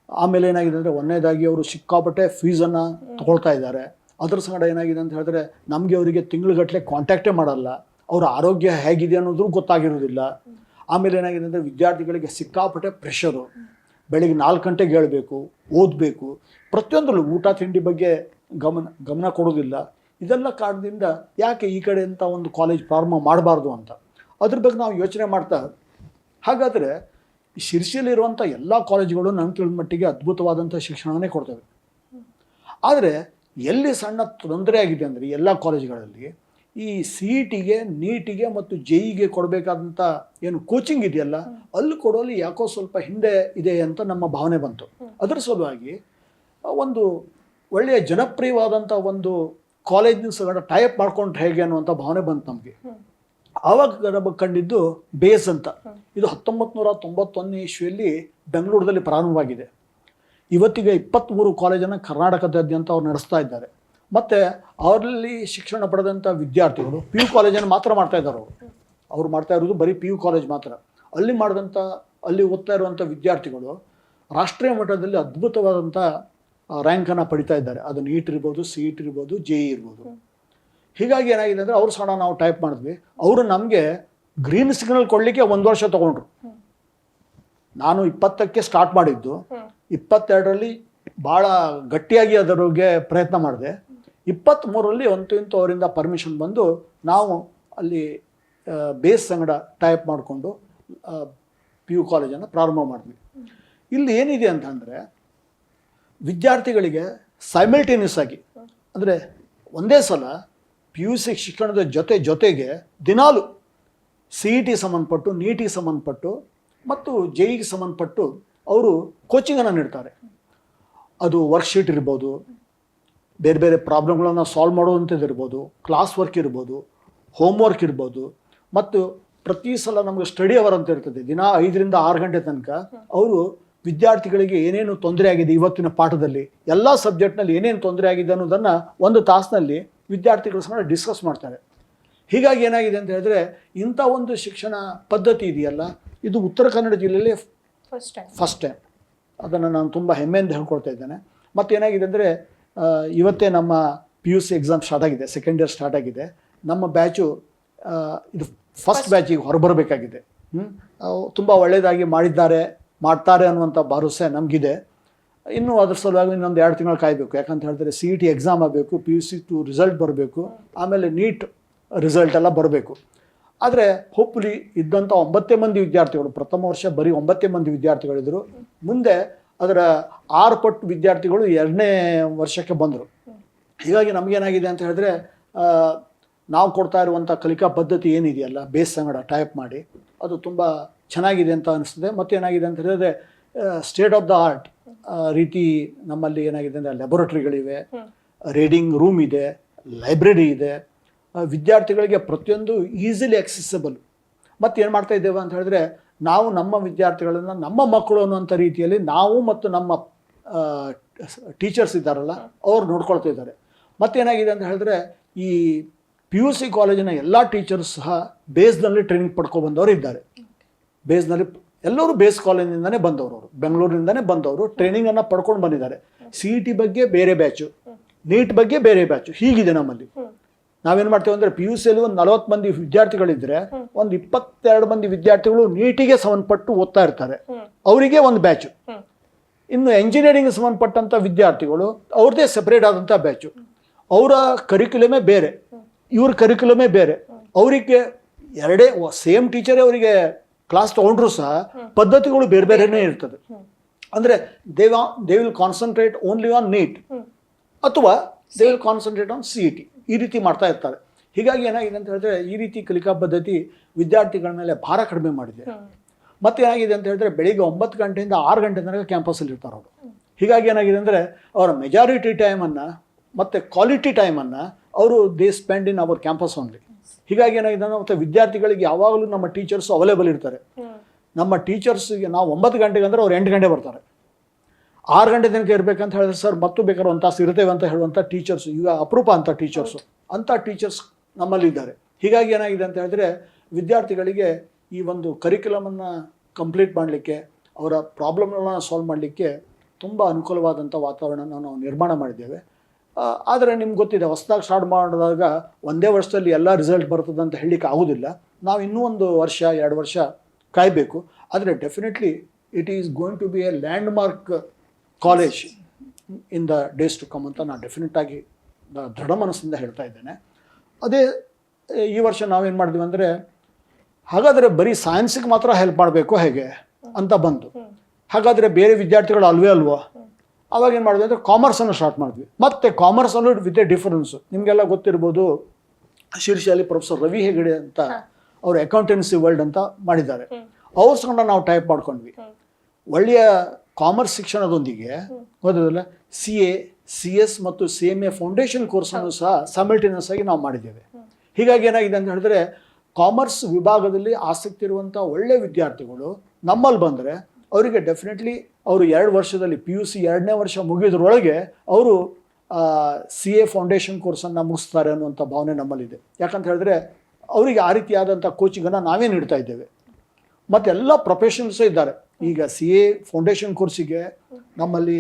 ಆಮೇಲೆ ಏನಾಗಿದೆ ಅಂದರೆ ಒಂದನೇದಾಗಿ ಅವರು ಸಿಕ್ಕಾಪಟ್ಟೆ ಫೀಸನ್ನು ತೊಗೊಳ್ತಾ ಇದ್ದಾರೆ. ಅದ್ರ ಸಂಗಡ ಏನಾಗಿದೆ ಅಂತ ಹೇಳಿದ್ರೆ ನಮಗೆ ಅವರಿಗೆ ತಿಂಗಳುಗಟ್ಟಲೆ ಕಾಂಟ್ಯಾಕ್ಟೇ ಮಾಡಲ್ಲ, ಅವರ ಆರೋಗ್ಯ ಹೇಗಿದೆ ಅನ್ನೋದು ಗೊತ್ತಾಗಿರೋದಿಲ್ಲ. ಆಮೇಲೆ ಏನಾಗಿದೆ ಅಂದರೆ ವಿದ್ಯಾರ್ಥಿಗಳಿಗೆ ಸಿಕ್ಕಾಪಟ್ಟೆ ಪ್ರೆಷರು, ಬೆಳಿಗ್ಗೆ 4 ಗಂಟೆಗೆ ಹೇಳಬೇಕು, ಓದಬೇಕು, ಪ್ರತಿಯೊಂದರಲ್ಲೂ ಊಟ ತಿಂಡಿ ಬಗ್ಗೆ ಗಮನ ಕೊಡೋದಿಲ್ಲ. ಇದೆಲ್ಲ ಕಾರಣದಿಂದ ಯಾಕೆ ಈ ಕಡೆ ಅಂತ ಒಂದು ಕಾಲೇಜ್ ಪ್ರಾರಂಭ ಮಾಡಬಾರ್ದು ಅಂತ ಅದ್ರ ಬಗ್ಗೆ ನಾವು ಯೋಚನೆ ಮಾಡ್ತಾ, ಹಾಗಾದರೆ ಶಿರ್ಸಿಯಲ್ಲಿರುವಂಥ ಎಲ್ಲ ಕಾಲೇಜುಗಳು ನನ್ನ ತಿಳಿದ ಮಟ್ಟಿಗೆ ಅದ್ಭುತವಾದಂಥ ಶಿಕ್ಷಣವನ್ನೇ ಕೊಡ್ತವೆ. ಆದರೆ ಎಲ್ಲಿ ಸಣ್ಣ ತೊಂದರೆ ಆಗಿದೆ ಅಂದರೆ ಎಲ್ಲ ಕಾಲೇಜುಗಳಲ್ಲಿ ಈ CETಗೆ, NEETಗೆ ಮತ್ತು JEEಗೆ ಕೊಡಬೇಕಾದಂಥ ಏನು ಕೋಚಿಂಗ್ ಇದೆಯಲ್ಲ, ಅಲ್ಲಿ ಕೊಡೋಲ್ಲಿ ಯಾಕೋ ಸ್ವಲ್ಪ ಹಿಂದೆ ಇದೆ ಅಂತ ನಮ್ಮ ಭಾವನೆ ಬಂತು. ಅದರ ಸಲುವಾಗಿ ಒಂದು ಒಳ್ಳೆಯ ಜನಪ್ರಿಯವಾದಂಥ ಒಂದು ಕಾಲೇಜಿನ ಸಹ ಟೈಪ್ ಮಾಡ್ಕೊಂಡ್ರೆ ಹೇಗೆ ಅನ್ನುವಂಥ ಭಾವನೆ ಬಂತು ನಮಗೆ. ಆವಾಗ ನಮಗೆ ಕಂಡಿದ್ದು ಬೇಸ್ ಅಂತ. ಇದು 1991ನೇ ಇಸ್ವಿಯಲ್ಲಿ ಬೆಂಗಳೂರಲ್ಲಿ ಪ್ರಾರಂಭವಾಗಿದೆ. ಇವತ್ತಿಗೆ 23 ಕಾಲೇಜನ್ನು ಕರ್ನಾಟಕದಾದ್ಯಂತ ಅವ್ರು ನಡೆಸ್ತಾ ಇದ್ದಾರೆ. ಮತ್ತು ಅವರಲ್ಲಿ ಶಿಕ್ಷಣ ಪಡೆದಂಥ ವಿದ್ಯಾರ್ಥಿಗಳು PU ಕಾಲೇಜನ್ನು ಮಾತ್ರ ಮಾಡ್ತಾ ಇದ್ದಾರೆ. ಅವ್ರು ಮಾಡ್ತಾ ಇರೋದು ಬರೀ PU ಕಾಲೇಜ್ ಮಾತ್ರ. ಅಲ್ಲಿ ಓದ್ತಾ ಇರುವಂಥ ವಿದ್ಯಾರ್ಥಿಗಳು ರಾಷ್ಟ್ರೀಯ ಮಟ್ಟದಲ್ಲಿ ಅದ್ಭುತವಾದಂಥ ರ್ಯಾಂಕನ್ನು ಪಡಿತಾ ಇದ್ದಾರೆ. ಅದು NEET ಇರ್ಬೋದು, CET ಇರ್ಬೋದು, JEE ಇರ್ಬೋದು. ಹೀಗಾಗಿ ಏನಾಗಿದೆ ಅಂದರೆ ಅವ್ರು ಸಹ ನಾವು ಟೈಪ್ ಮಾಡಿದ್ವಿ. ಅವರು ನಮಗೆ ಗ್ರೀನ್ ಸಿಗ್ನಲ್ ಕೊಡಲಿಕ್ಕೆ 1 ವರ್ಷ ತೊಗೊಂಡ್ರು. ನಾನು 20ಕ್ಕೆ ಸ್ಟಾರ್ಟ್ ಮಾಡಿದ್ದು, 22ರಲ್ಲಿ ಭಾಳ ಗಟ್ಟಿಯಾಗಿ ಅದರ ಬಗ್ಗೆ ಪ್ರಯತ್ನ ಮಾಡಿದೆ. 23ರಲ್ಲಿ ಇಂತೂ ಅವರಿಂದ ಪರ್ಮಿಷನ್ ಬಂದು ನಾವು ಅಲ್ಲಿ ಬೇಸ್ ಸಂಗಡ ಟೈಪ್ ಮಾಡಿಕೊಂಡು PU ಕಾಲೇಜನ್ನು ಪ್ರಾರಂಭ ಮಾಡಿದ್ವಿ. ಇಲ್ಲಿ ಏನಿದೆ ಅಂತಂದರೆ ವಿದ್ಯಾರ್ಥಿಗಳಿಗೆ ಸೈಮಲ್ಟೇನಿಯಸ್ ಆಗಿ ಅಂದರೆ ಒಂದೇ ಸಲ PUC ಶಿಕ್ಷಣದ ಜೊತೆಗೆ ದಿನಾಲು CET ಸಂಬಂಧಪಟ್ಟು, NEETಗೆ ಸಂಬಂಧಪಟ್ಟು ಮತ್ತು JEEಗೆ ಸಂಬಂಧಪಟ್ಟು ಅವರು ಕೋಚಿಂಗನ್ನು ನೀಡ್ತಾರೆ. ಅದು ವರ್ಕ್ಶೀಟ್ ಇರ್ಬೋದು, ಬೇರೆ ಬೇರೆ ಪ್ರಾಬ್ಲಮ್ಗಳನ್ನು ಸಾಲ್ವ್ ಮಾಡೋವಂಥದ್ದು ಇರ್ಬೋದು, ಕ್ಲಾಸ್ ವರ್ಕ್ ಇರ್ಬೋದು, ಹೋಮ್ವರ್ಕ್ ಇರ್ಬೋದು, ಮತ್ತು ಪ್ರತಿ ಸಲ ನಮಗೆ ಸ್ಟಡಿ ಅವರ್ ಅಂತ ಇರ್ತದೆ. ದಿನ 5ರಿಂದ 6 ಗಂಟೆ ತನಕ ಅವರು ವಿದ್ಯಾರ್ಥಿಗಳಿಗೆ ಏನೇನು ತೊಂದರೆ ಆಗಿದೆ ಇವತ್ತಿನ ಪಾಠದಲ್ಲಿ, ಎಲ್ಲ ಸಬ್ಜೆಕ್ಟ್ನಲ್ಲಿ ಏನೇನು ತೊಂದರೆ ಆಗಿದೆ ಅನ್ನೋದನ್ನು 1 ತಾಸಿನಲ್ಲಿ ವಿದ್ಯಾರ್ಥಿಗಳ ಸಹ ಡಿಸ್ಕಸ್ ಮಾಡ್ತಾರೆ. ಹೀಗಾಗಿ ಏನಾಗಿದೆ ಅಂತ ಹೇಳಿದ್ರೆ ಇಂಥ ಒಂದು ಶಿಕ್ಷಣ ಪದ್ಧತಿ ಇದೆಯಲ್ಲ, ಇದು ಉತ್ತರ ಕನ್ನಡ ಜಿಲ್ಲೆಯಲ್ಲಿ ಫಸ್ಟ್ ಟೈಮ್. ಅದನ್ನು ನಾನು ತುಂಬ ಹೆಮ್ಮೆಯಿಂದ ಹೇಳ್ಕೊಳ್ತಾ ಇದ್ದೇನೆ. ಮತ್ತೇನಾಗಿದೆ ಅಂದರೆ ಇವತ್ತೇ ನಮ್ಮ PUC ಎಕ್ಸಾಮ್ ಸ್ಟಾರ್ಟ್ ಆಗಿದೆ, ಸೆಕೆಂಡ್ ಇಯರ್ ಸ್ಟಾರ್ಟ್ ಆಗಿದೆ. ನಮ್ಮ ಬ್ಯಾಚು ಇದು ಫಸ್ಟ್ ಬ್ಯಾಚಿಗೆ ಹೊರಬರಬೇಕಾಗಿದೆ. ತುಂಬ ಒಳ್ಳೆಯದಾಗಿ ಮಾಡ್ತಾರೆ ಅನ್ನುವಂಥ ಭರವಸೆ ನಮಗಿದೆ. ಇನ್ನೂ ಅದ್ರ ಸಲುವಾಗಿ ಇನ್ನೊಂದು 2 ತಿಂಗಳು ಕಾಯಬೇಕು. ಯಾಕಂತ ಹೇಳಿದ್ರೆ CET ಎಕ್ಸಾಮ್ ಆಗಬೇಕು, PUC2 ರಿಸಲ್ಟ್ ಬರಬೇಕು, ಆಮೇಲೆ ನೀಟ್ ರಿಸಲ್ಟ್ ಎಲ್ಲ ಬರಬೇಕು. ಆದರೆ ಹೋಪ್ಫುಲಿ ಇದ್ದಂಥ 9 ಮಂದಿ ವಿದ್ಯಾರ್ಥಿಗಳು, ಪ್ರಥಮ ವರ್ಷ ಬರೀ 9 ಮಂದಿ ವಿದ್ಯಾರ್ಥಿಗಳಿದ್ದರು. ಮುಂದೆ ಅದರ 6 ಪಟ್ಟು ವಿದ್ಯಾರ್ಥಿಗಳು 2ನೇ ವರ್ಷಕ್ಕೆ ಬಂದರು. ಹೀಗಾಗಿ ನಮಗೇನಾಗಿದೆ ಅಂತ ಹೇಳಿದ್ರೆ ನಾವು ಕೊಡ್ತಾ ಇರುವಂಥ ಕಲಿಕಾ ಪದ್ಧತಿ ಏನಿದೆಯಲ್ಲ, ಬೇಸ್ ಸಂಗಡ ಟೈಪ್ ಮಾಡಿ, ಅದು ತುಂಬ ಚೆನ್ನಾಗಿದೆ ಅಂತ ಅನಿಸ್ತದೆ. ಮತ್ತೇನಾಗಿದೆ ಅಂತ ಹೇಳಿದ್ರೆ ಸ್ಟೇಟ್ ಆಫ್ ದ ಆರ್ಟ್ ರೀತಿ ನಮ್ಮಲ್ಲಿ ಏನಾಗಿದೆ ಅಂದರೆ ಲ್ಯಾಬೊರೇಟರಿಗಳಿವೆ, ರೀಡಿಂಗ್ ರೂಮ್ ಇದೆ, ಲೈಬ್ರರಿ ಇದೆ, ವಿದ್ಯಾರ್ಥಿಗಳಿಗೆ ಪ್ರತಿಯೊಂದು ಈಸಿಲಿ ಆಕ್ಸೆಸಿಬಲ್. ಮತ್ತೇನು ಮಾಡ್ತಾ ಇದ್ದೇವೆ ಅಂತ ಹೇಳಿದ್ರೆ ನಾವು ನಮ್ಮ ವಿದ್ಯಾರ್ಥಿಗಳನ್ನು ನಮ್ಮ ಮಕ್ಕಳು ಅನ್ನುವಂಥ ರೀತಿಯಲ್ಲಿ ನಾವು ಮತ್ತು ನಮ್ಮ ಟೀಚರ್ಸ್ ಇದ್ದಾರಲ್ಲ ಅವ್ರು ನೋಡ್ಕೊಳ್ತಾ ಇದ್ದಾರೆ. ಮತ್ತೇನಾಗಿದೆ ಅಂತ ಹೇಳಿದ್ರೆ ಈ PUC ಕಾಲೇಜಿನ ಎಲ್ಲ ಟೀಚರ್ಸ್ ಸಹ ಬೇಸ್ನಲ್ಲಿ ಟ್ರೈನಿಂಗ್ ಪಡ್ಕೊಬಂದವರು ಇದ್ದಾರೆ. ಬೇಸ್ನಲ್ಲಿ ಎಲ್ಲರೂ ಬೇಸ್ ಕಾಲೇಜಿನಿಂದನೇ ಬಂದವರು, ಅವರು ಬೆಂಗಳೂರಿನಿಂದನೇ ಬಂದವರು ಟ್ರೈನಿಂಗನ್ನು ಪಡ್ಕೊಂಡು ಬಂದಿದ್ದಾರೆ. CET ಬಗ್ಗೆ ಬೇರೆ ಬ್ಯಾಚು, ನೀಟ್ ಬಗ್ಗೆ ಬೇರೆ ಬ್ಯಾಚು, ಹೀಗಿದೆ ನಮ್ಮಲ್ಲಿ. ನಾವೇನು ಮಾಡ್ತೇವೆ ಅಂದರೆ PUCಯಲ್ಲಿ ಒಂದು 40 ಮಂದಿ ವಿದ್ಯಾರ್ಥಿಗಳಿದ್ದರೆ ಒಂದು 22 ಮಂದಿ ವಿದ್ಯಾರ್ಥಿಗಳು ನೀಟಿಗೆ ಸಂಬಂಧಪಟ್ಟು ಓದ್ತಾ ಇರ್ತಾರೆ, ಅವರಿಗೆ ಒಂದು ಬ್ಯಾಚು. ಇನ್ನು ಎಂಜಿನಿಯರಿಂಗ್ ಸಂಬಂಧಪಟ್ಟಂಥ ವಿದ್ಯಾರ್ಥಿಗಳು ಅವ್ರದ್ದೇ ಸೆಪರೇಟ್ ಆದಂಥ ಬ್ಯಾಚು. ಅವರ ಕರಿಕ್ಯುಲಮೇ ಬೇರೆ, ಇವ್ರ ಕರಿಕ್ಯುಲಮೇ ಬೇರೆ. ಅವರಿಗೆ ಎರಡೇ ಸೇಮ್ ಟೀಚರೇ ಅವರಿಗೆ ಕ್ಲಾಸ್ ತೊಗೊಂಡ್ರು ಸಹ ಪದ್ಧತಿಗಳು ಬೇರೆ ಬೇರೆನೇ ಇರ್ತದೆ. ಅಂದರೆ they will concentrate only on NEET ಅಥವಾ they will concentrate on CET, ಈ ರೀತಿ ಮಾಡ್ತಾ ಇರ್ತಾರೆ. ಹೀಗಾಗಿ ಏನಾಗಿದೆ ಅಂತ ಹೇಳಿದ್ರೆ ಈ ರೀತಿ ಕಲಿಕಾ ಪದ್ಧತಿ ವಿದ್ಯಾರ್ಥಿಗಳ ಮೇಲೆ ಭಾರ ಕಡಿಮೆ ಮಾಡಿದೆ. ಮತ್ತೇನಾಗಿದೆ ಅಂತ ಹೇಳಿದ್ರೆ ಬೆಳಿಗ್ಗೆ 9 ಗಂಟೆಯಿಂದ 6 ಗಂಟೆ ತನಕ ಕ್ಯಾಂಪಸಲ್ಲಿ ಇರ್ತಾರೆ ಅವರು. ಹೀಗಾಗಿ ಏನಾಗಿದೆ ಅಂದರೆ ಅವರ ಮೆಜಾರಿಟಿ ಟೈಮನ್ನು ಮತ್ತು ಕ್ವಾಲಿಟಿ ಟೈಮನ್ನು ಅವರು they spend in our campus only. ಹೀಗಾಗಿ ಏನಾಗಿದೆ ಮತ್ತು ವಿದ್ಯಾರ್ಥಿಗಳಿಗೆ ಯಾವಾಗಲೂ ನಮ್ಮ ಟೀಚರ್ಸು ಅವೈಲೇಬಲ್ ಇರ್ತಾರೆ. ನಮ್ಮ ಟೀಚರ್ಸ್ಗೆ ನಾವು 9 ಗಂಟೆಗೆ ಅಂದರೆ ಅವ್ರು 8 ಗಂಟೆ ಬರ್ತಾರೆ. 6 ಗಂಟೆ ತನಕ ಇರಬೇಕಂತ ಹೇಳಿದ್ರೆ ಸರ್ ಮತ್ತು ಬೇಕಾದ್ರೆ 1 ತಾಸು ಇರ್ತೇವೆ ಅಂತ ಹೇಳುವಂಥ ಟೀಚರ್ಸು ಈಗ ಅಪರೂಪ ಅಂಥ ಟೀಚರ್ಸು, ಅಂಥ ಟೀಚರ್ಸ್ ನಮ್ಮಲ್ಲಿದ್ದಾರೆ. ಹೀಗಾಗಿ ಏನಾಗಿದೆ ಅಂತ ಹೇಳಿದ್ರೆ ವಿದ್ಯಾರ್ಥಿಗಳಿಗೆ ಈ ಒಂದು ಕರಿಕ್ಯುಲಮನ್ನು ಕಂಪ್ಲೀಟ್ ಮಾಡಲಿಕ್ಕೆ, ಅವರ ಪ್ರಾಬ್ಲಮ್ಗಳನ್ನ ಸಾಲ್ವ್ ಮಾಡಲಿಕ್ಕೆ ತುಂಬ ಅನುಕೂಲವಾದಂಥ ವಾತಾವರಣನ ನಾವು ನಿರ್ಮಾಣ ಮಾಡಿದ್ದೇವೆ. ಆದರೆ ನಿಮ್ಗೆ ಗೊತ್ತಿದೆ, ಹೊಸದಾಗಿ ಸ್ಟಾರ್ಟ್ ಮಾಡಿದಾಗ ಒಂದೇ ವರ್ಷದಲ್ಲಿ ಎಲ್ಲ ರಿಸಲ್ಟ್ ಬರ್ತದೆ ಅಂತ ಹೇಳಲಿಕ್ಕೆ ಆಗೋದಿಲ್ಲ. ನಾವು ಇನ್ನೂ 1 ವರ್ಷ 2 ವರ್ಷ ಕಾಯಬೇಕು. ಆದರೆ definitely it is going to be a landmark college in the days to come ಅಂತ ನಾನು ಡೆಫಿನೆಟ್ಟಾಗಿ ದೃಢ ಮನಸ್ಸಿಂದ ಹೇಳ್ತಾ ಇದ್ದೇನೆ. ಅದೇ ಈ ವರ್ಷ ನಾವೇನು ಮಾಡಿದ್ವಿ ಅಂದರೆ ಹಾಗಾದರೆ ಬರೀ ಸೈನ್ಸಿಗೆ ಮಾತ್ರ ಹೆಲ್ಪ್ ಮಾಡಬೇಕು ಹೇಗೆ ಅಂತ ಬಂತು. ಹಾಗಾದರೆ ಬೇರೆ ವಿದ್ಯಾರ್ಥಿಗಳು ಅಲ್ವೋ ಅವಾಗ ಏನು ಮಾಡಿದ್ವಿ ಅಂದರೆ ಕಾಮರ್ಸನ್ನು ಸ್ಟಾರ್ಟ್ ಮಾಡಿದ್ವಿ. ಮತ್ತು ಕಾಮರ್ಸಲ್ಲೂ ವಿತ್ ಎ ಡಿಫರೆನ್ಸು ನಿಮಗೆಲ್ಲ ಗೊತ್ತಿರ್ಬೋದು, ಶಿರ್ಷಿಯಲ್ಲಿ ಪ್ರೊಫೆಸರ್ ರವಿ ಹೆಗಡೆ ಅಂತ ಅವರು ಅಕೌಂಟೆನ್ಸಿ ವರ್ಲ್ಡ್ ಅಂತ ಮಾಡಿದ್ದಾರೆ. ಅವ್ರ ಸಂಗಡ ನಾವು ಟೈಪ್ ಮಾಡ್ಕೊಂಡ್ವಿ. ಒಳ್ಳೆಯ ಕಾಮರ್ಸ್ ಶಿಕ್ಷಣದೊಂದಿಗೆ ಓದೋದಿಲ್ಲ CA, CS ಮತ್ತು CMA ಫೌಂಡೇಶನ್ ಕೋರ್ಸನ್ನು ಸಹ ಸೈಮಲ್ಟೇನಿಯಸ್ ಆಗಿ ನಾವು ಮಾಡಿದ್ದೇವೆ. ಹೀಗಾಗಿ ಏನಾಗಿದೆ ಅಂತ ಹೇಳಿದ್ರೆ ಕಾಮರ್ಸ್ ವಿಭಾಗದಲ್ಲಿ ಆಸಕ್ತಿ ಇರುವಂಥ ಒಳ್ಳೆಯ ವಿದ್ಯಾರ್ಥಿಗಳು ನಮ್ಮಲ್ಲಿ ಬಂದರೆ ಅವರಿಗೆ ಡೆಫಿನೆಟ್ಲಿ ಅವರು 2 ವರ್ಷದಲ್ಲಿ PUC 2ನೇ ವರ್ಷ ಮುಗಿದ್ರೊಳಗೆ ಅವರು CA ಫೌಂಡೇಶನ್ ಕೋರ್ಸನ್ನು ಮುಗಿಸ್ತಾರೆ ಅನ್ನುವಂಥ ಭಾವನೆ ನಮ್ಮಲ್ಲಿದೆ. ಯಾಕಂತ ಹೇಳಿದ್ರೆ ಅವರಿಗೆ ಆ ರೀತಿಯಾದಂಥ ಕೋಚಿಂಗನ್ನು ನಾವೇ ನೀಡ್ತಾ ಇದ್ದೇವೆ. ಮತ್ತು ಎಲ್ಲ ಪ್ರೊಫೆಷನಲ್ಸೇ ಇದ್ದಾರೆ. ಈಗ CA ಫೌಂಡೇಶನ್ ಕೋರ್ಸಿಗೆ ನಮ್ಮಲ್ಲಿ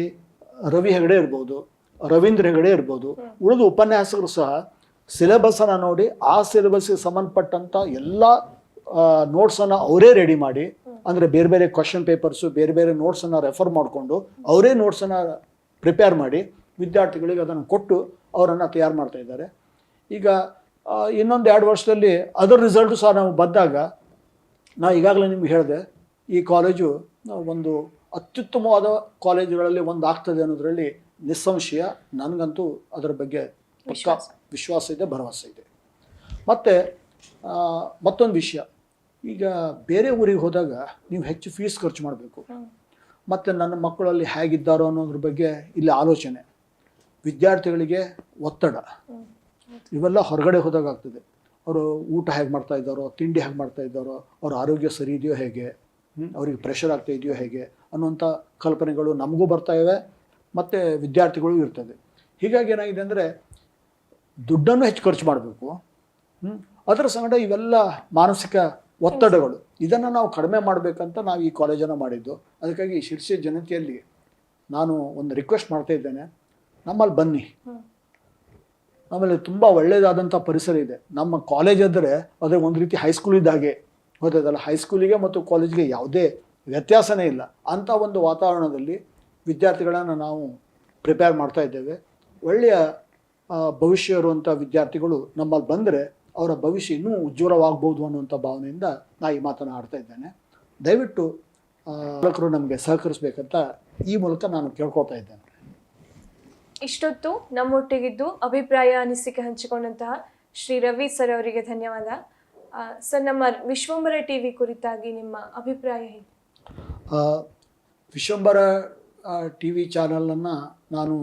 ರವಿ ಹೆಗಡೆ ಇರ್ಬೋದು, ರವೀಂದ್ರ ಹೆಗಡೆ ಇರ್ಬೋದು, ಉಳಿದ ಉಪನ್ಯಾಸಕರು ಸಹ ಸಿಲೆಬಸ್ಸನ್ನು ನೋಡಿ ಆ ಸಿಲೆಬಸ್ಗೆ ಸಂಬಂಧಪಟ್ಟಂಥ ಎಲ್ಲ ನೋಟ್ಸನ್ನು ಅವರೇ ರೆಡಿ ಮಾಡಿ, ಅಂದರೆ ಬೇರೆ ಬೇರೆ ಕ್ವಶನ್ ಪೇಪರ್ಸು ಬೇರೆ ಬೇರೆ ನೋಟ್ಸನ್ನು ರೆಫರ್ ಮಾಡಿಕೊಂಡು ಅವರೇ ನೋಟ್ಸನ್ನು ಪ್ರಿಪೇರ್ ಮಾಡಿ ವಿದ್ಯಾರ್ಥಿಗಳಿಗೆ ಅದನ್ನು ಕೊಟ್ಟು ಅವರನ್ನು ತಯಾರು ಮಾಡ್ತಾ ಇದ್ದಾರೆ. ಈಗ ಇನ್ನೊಂದು 2 ವರ್ಷದಲ್ಲಿ ಅದರ ರಿಸಲ್ಟು ಸಹ ನಾವು ಬಂದಾಗ ನಾವು ಈಗಾಗಲೇ ನಿಮ್ಗೆ ಹೇಳಿದೆ ಈ ಕಾಲೇಜು ಒಂದು ಅತ್ಯುತ್ತಮವಾದ ಕಾಲೇಜುಗಳಲ್ಲಿ ಒಂದು ಆಗ್ತದೆ ಅನ್ನೋದರಲ್ಲಿ ನಿಸ್ಸಂಶಯ. ನನಗಂತೂ ಅದರ ಬಗ್ಗೆ ಪಕ್ಕಾ ವಿಶ್ವಾಸ ಇದೆ, ಭರವಸೆ ಇದೆ. ಮತ್ತು ಮತ್ತೊಂದು ವಿಷಯ, ಈಗ ಬೇರೆ ಊರಿಗೆ ಹೋದಾಗ ನೀವು ಹೆಚ್ಚು ಫೀಸ್ ಖರ್ಚು ಮಾಡಬೇಕು. ಮತ್ತು ನನ್ನ ಮಕ್ಕಳಲ್ಲಿ ಹೇಗಿದ್ದಾರೋ ಅನ್ನೋದ್ರ ಬಗ್ಗೆ ಇಲ್ಲಿ ಆಲೋಚನೆ, ವಿದ್ಯಾರ್ಥಿಗಳಿಗೆ ಒತ್ತಡ, ಇವೆಲ್ಲ ಹೊರಗಡೆ ಹೋದಾಗ ಆಗ್ತದೆ. ಅವರು ಊಟ ಹೇಗೆ ಮಾಡ್ತಾ ಇದ್ದಾರೋ, ತಿಂಡಿ ಹೇಗೆ ಮಾಡ್ತಾ ಇದ್ದಾರೋ, ಅವ್ರ ಆರೋಗ್ಯ ಸರಿ ಇದೆಯೋ ಹೇಗೆ, ಅವ್ರಿಗೆ ಪ್ರೆಷರ್ ಆಗ್ತಾ ಇದೆಯೋ ಹೇಗೆ ಅನ್ನುವಂಥ ಕಲ್ಪನೆಗಳು ನಮಗೂ ಬರ್ತಾ ಇವೆ ಮತ್ತು ವಿದ್ಯಾರ್ಥಿಗಳು ಇರ್ತದೆ. ಹೀಗಾಗಿ ಏನಾಗಿದೆ ಅಂದರೆ ದುಡ್ಡನ್ನು ಹೆಚ್ಚು ಖರ್ಚು ಮಾಡಬೇಕು. ಅದರ ಸಂಗಡ ಇವೆಲ್ಲ ಮಾನಸಿಕ ಒತ್ತಡಗಳು, ಇದನ್ನು ನಾವು ಕಡಿಮೆ ಮಾಡಬೇಕಂತ ನಾವು ಈ ಕಾಲೇಜನ್ನು ಮಾಡಿದ್ದು. ಅದಕ್ಕಾಗಿ ಶಿರ್ಸಿ ಜನತೆಯಲ್ಲಿ ನಾನು ಒಂದು ರಿಕ್ವೆಸ್ಟ್ ಮಾಡ್ತಾ ಇದ್ದೇನೆ, ನಮ್ಮಲ್ಲಿ ಬನ್ನಿ. ಆಮೇಲೆ ತುಂಬ ಒಳ್ಳೆಯದಾದಂಥ ಪರಿಸರ ಇದೆ. ನಮ್ಮ ಕಾಲೇಜ್ ಅಂದರೆ ಅದೇ ಒಂದು ರೀತಿ ಹೈಸ್ಕೂಲ್ ಇದ್ದಾಗೆ, ಗೊತ್ತಾಯ್ತಲ್ಲ. ಹೈಸ್ಕೂಲಿಗೆ ಮತ್ತು ಕಾಲೇಜ್ಗೆ ಯಾವುದೇ ವ್ಯತ್ಯಾಸನೇ ಇಲ್ಲ. ಅಂಥ ಒಂದು ವಾತಾವರಣದಲ್ಲಿ ವಿದ್ಯಾರ್ಥಿಗಳನ್ನು ನಾವು ಪ್ರಿಪೇರ್ ಮಾಡ್ತಾ ಇದ್ದೇವೆ. ಒಳ್ಳೆಯ ಭವಿಷ್ಯ ಇರುವಂಥ ವಿದ್ಯಾರ್ಥಿಗಳು ನಮ್ಮಲ್ಲಿ ಬಂದರೆ ಅವರ ಭವಿಷ್ಯ ಇನ್ನೂ ಉಜ್ವಲವಾಗ್ಬೋದು ಅನ್ನುವಂಥ ಭಾವನೆಯಿಂದ ನಾ ಈ ಮಾತನ್ನು ಆಡ್ತಾ ಇದ್ದೇನೆ. ದಯವಿಟ್ಟು ಪಾಲಕರು ನಮಗೆ ಸಹಕರಿಸಬೇಕಂತ ಈ ಮೂಲಕ ನಾನು ಕೇಳ್ಕೊಳ್ತಾ ಇದ್ದೇನೆ. ಇಷ್ಟೊತ್ತು ನಮ್ಮೊಟ್ಟಿಗಿದ್ದು ಅಭಿಪ್ರಾಯ ಅನಿಸಿಕೆ ಹಂಚಿಕೊಂಡಂತಹ ಶ್ರೀ ರವಿ ಸರ್ ಅವರಿಗೆ ಧನ್ಯವಾದ. ಸರ್, ನಮ್ಮ ವಿಶ್ವಂಬರ ಟಿವಿ ಕುರಿತಾಗಿ ನಿಮ್ಮ ಅಭಿಪ್ರಾಯ ಹೇಗೆ? ವಿಶ್ವಂಬರ ಟಿ ವಿ ಚಾನಲನ್ನು ನಾನು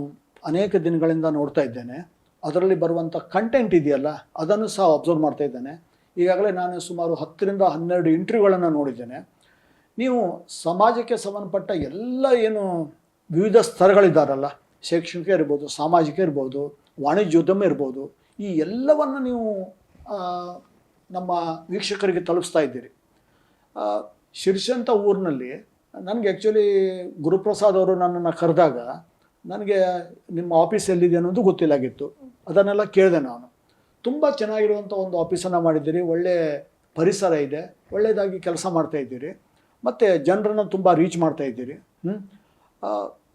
ಅನೇಕ ದಿನಗಳಿಂದ ನೋಡ್ತಾ ಇದ್ದೇನೆ. ಅದರಲ್ಲಿ ಬರುವಂಥ ಕಂಟೆಂಟ್ ಇದೆಯಲ್ಲ, ಅದನ್ನು ಸಹ ಅಬ್ಸರ್ವ್ ಮಾಡ್ತಾ ಇದ್ದೇನೆ. ಈಗಾಗಲೇ ನಾನು ಸುಮಾರು 10ರಿಂದ 12 ಇಂಟರ್ವ್ಯೂಗಳನ್ನು ನೋಡಿದ್ದೇನೆ. ನೀವು ಸಮಾಜಕ್ಕೆ ಸಂಬಂಧಪಟ್ಟ ಎಲ್ಲ ಏನು ವಿವಿಧ ಸ್ತರಗಳಿದ್ದಾರಲ್ಲ, ಶೈಕ್ಷಣಿಕ ಇರ್ಬೋದು, ಸಾಮಾಜಿಕ ಇರ್ಬೋದು, ವಾಣಿಜ್ಯೋದ್ಯಮ ಇರ್ಬೋದು, ಈ ಎಲ್ಲವನ್ನು ನೀವು ನಮ್ಮ ವೀಕ್ಷಕರಿಗೆ ತಲುಪಿಸ್ತಾ ಇದ್ದೀರಿ. ಶಿರ್ಷಂತ ಊರಿನಲ್ಲಿ ನನಗೆ ಆ್ಯಕ್ಚುಲಿ ಗುರುಪ್ರಸಾದ್ ಅವರು ನನ್ನನ್ನು ಕರೆದಾಗ ನನಗೆ ನಿಮ್ಮ ಆಫೀಸ್ ಎಲ್ಲಿದೆ ಅನ್ನೋದು ಗೊತ್ತಿಲ್ಲಾಗಿತ್ತು. ಅದನ್ನೆಲ್ಲ ಕೇಳಿದೆ ನಾನು. ತುಂಬ ಚೆನ್ನಾಗಿರುವಂಥ ಒಂದು ಆಫೀಸನ್ನು ಮಾಡಿದ್ದೀರಿ, ಒಳ್ಳೆಯ ಪರಿಸರ ಇದೆ, ಒಳ್ಳೆಯದಾಗಿ ಕೆಲಸ ಮಾಡ್ತಾ ಇದ್ದೀರಿ, ಮತ್ತು ಜನರನ್ನು ತುಂಬ ರೀಚ್ ಮಾಡ್ತಾ ಇದ್ದೀರಿ.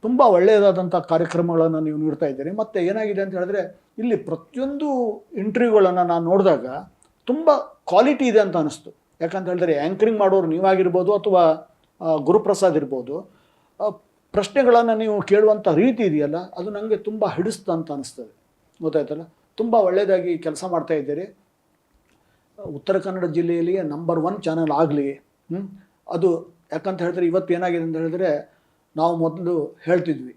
ತುಂಬ ಒಳ್ಳೆಯದಾದಂಥ ಕಾರ್ಯಕ್ರಮಗಳನ್ನು ನೀವು ನೀಡ್ತಾ ಇದ್ದೀರಿ. ಮತ್ತು ಏನಾಗಿದೆ ಅಂತ ಹೇಳಿದ್ರೆ, ಇಲ್ಲಿ ಪ್ರತಿಯೊಂದು ಇಂಟರ್ವ್ಯೂಗಳನ್ನು ನಾನು ನೋಡಿದಾಗ ತುಂಬ ಕ್ವಾಲಿಟಿ ಇದೆ ಅಂತ ಅನ್ನಿಸ್ತು. ಯಾಕಂತ ಹೇಳಿದ್ರೆ ಆ್ಯಂಕರಿಂಗ್ ಮಾಡೋರು ನೀವಾಗಿರ್ಬೋದು ಅಥವಾ ಗುರುಪ್ರಸಾದ್ ಇರ್ಬೋದು, ಪ್ರಶ್ನೆಗಳನ್ನು ನೀವು ಕೇಳುವಂಥ ರೀತಿ ಇದೆಯಲ್ಲ, ಅದು ನನಗೆ ತುಂಬ ಹಿಡಿಸ್ತು ಅಂತ ಅನ್ನಿಸ್ತದೆ. ಗೊತ್ತಾಯ್ತಲ್ಲ, ತುಂಬ ಒಳ್ಳೆಯದಾಗಿ ಕೆಲಸ ಮಾಡ್ತಾ ಇದ್ದೀರಿ. ಉತ್ತರ ಕನ್ನಡ ಜಿಲ್ಲೆಯಲ್ಲಿಯೇ ನಂಬರ್ 1 ಚಾನಲ್ ಆಗಲಿ. ಅದು ಯಾಕಂತ ಹೇಳಿದ್ರೆ ಇವತ್ತು ಏನಾಗಿದೆ ಅಂತ ಹೇಳಿದ್ರೆ, ನಾವು ಮೊದಲು ಹೇಳ್ತಿದ್ವಿ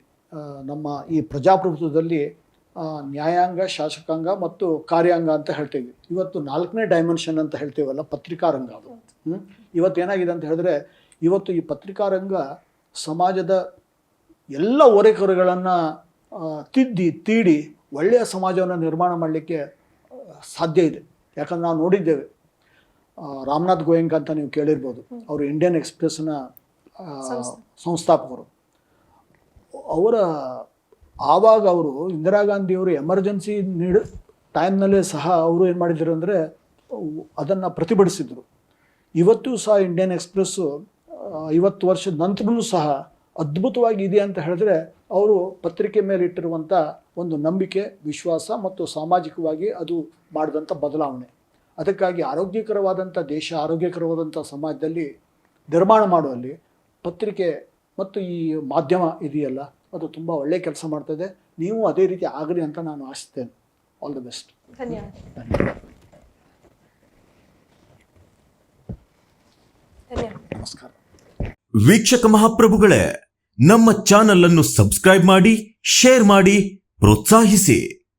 ನಮ್ಮ ಈ ಪ್ರಜಾಪ್ರಭುತ್ವದಲ್ಲಿ ನ್ಯಾಯಾಂಗ, ಶಾಸಕಾಂಗ ಮತ್ತು ಕಾರ್ಯಾಂಗ ಅಂತ ಹೇಳ್ತೀವಿ. ಇವತ್ತು 4ನೇ ಡೈಮೆನ್ಷನ್ ಅಂತ ಹೇಳ್ತೀವಲ್ಲ, ಪತ್ರಿಕಾರಂಗ. ಅದು ಇವತ್ತೇನಾಗಿದೆ ಅಂತ ಹೇಳಿದ್ರೆ, ಇವತ್ತು ಈ ಪತ್ರಿಕಾರಂಗ ಸಮಾಜದ ಎಲ್ಲ ಓರೆಕೊರೆಗಳನ್ನು ತೀಡಿ ಒಳ್ಳೆಯ ಸಮಾಜವನ್ನು ನಿರ್ಮಾಣ ಮಾಡಲಿಕ್ಕೆ ಸಾಧ್ಯ ಇದೆ. ಯಾಕಂದ್ರೆ ನಾವು ನೋಡಿದ್ದೇವೆ, ರಾಮನಾಥ್ ಗೋಯಂಕ ಅಂತ ನೀವು ಕೇಳಿರ್ಬೋದು, ಅವರು ಇಂಡಿಯನ್ ಎಕ್ಸ್ಪ್ರೆಸ್ನ ಸಂಸ್ಥಾಪಕರು. ಆವಾಗ ಅವರು ಇಂದಿರಾ ಗಾಂಧಿಯವರು ಎಮರ್ಜೆನ್ಸಿ ಟೈಮ್ನಲ್ಲೇ ಸಹ ಅವರು ಏನು ಮಾಡಿದ್ರು ಅಂದರೆ ಅದನ್ನು ಪ್ರತಿಭಟಿಸಿದರು. ಇವತ್ತು ಸಹ ಇಂಡಿಯನ್ ಎಕ್ಸ್ಪ್ರೆಸ್ಸು 50 ವರ್ಷದ ನಂತರನೂ ಸಹ ಅದ್ಭುತವಾಗಿ ಇದೆ ಅಂತ ಹೇಳಿದ್ರೆ, ಅವರು ಪತ್ರಿಕೆ ಮೇಲೆ ಇಟ್ಟಿರುವಂಥ ಒಂದು ನಂಬಿಕೆ, ವಿಶ್ವಾಸ ಮತ್ತು ಸಾಮಾಜಿಕವಾಗಿ ಅದು ಮಾಡಿದಂಥ ಬದಲಾವಣೆ. ಅದಕ್ಕಾಗಿ ಆರೋಗ್ಯಕರವಾದಂಥ ದೇಶ, ಆರೋಗ್ಯಕರವಾದಂಥ ಸಮಾಜದಲ್ಲಿ ನಿರ್ಮಾಣ ಮಾಡುವಲ್ಲಿ ಪತ್ರಿಕೆ ಮತ್ತು ಈ ಮಾಧ್ಯಮ ಇದೆಯಲ್ಲ, ಅದು ತುಂಬ ಒಳ್ಳೆಯ ಕೆಲಸ ಮಾಡ್ತದೆ. ನೀವು ಅದೇ ರೀತಿ ಆಗಲಿ ಅಂತ ನಾನು ಆಶಿಸ್ತೇನೆ. All the best. ಧನ್ಯವಾದ. ನಮಸ್ಕಾರ. ವೀಕ್ಷಕ ಮಹಾಪ್ರಭುಗಳೇ, ನಮ್ಮ ಚಾನಲ್ ಅನ್ನು ಸಬ್ಸ್ಕ್ರೈಬ್ ಮಾಡಿ, ಶೇರ್ ಮಾಡಿ, ಪ್ರೋತ್ಸಾಹಿಸಿ.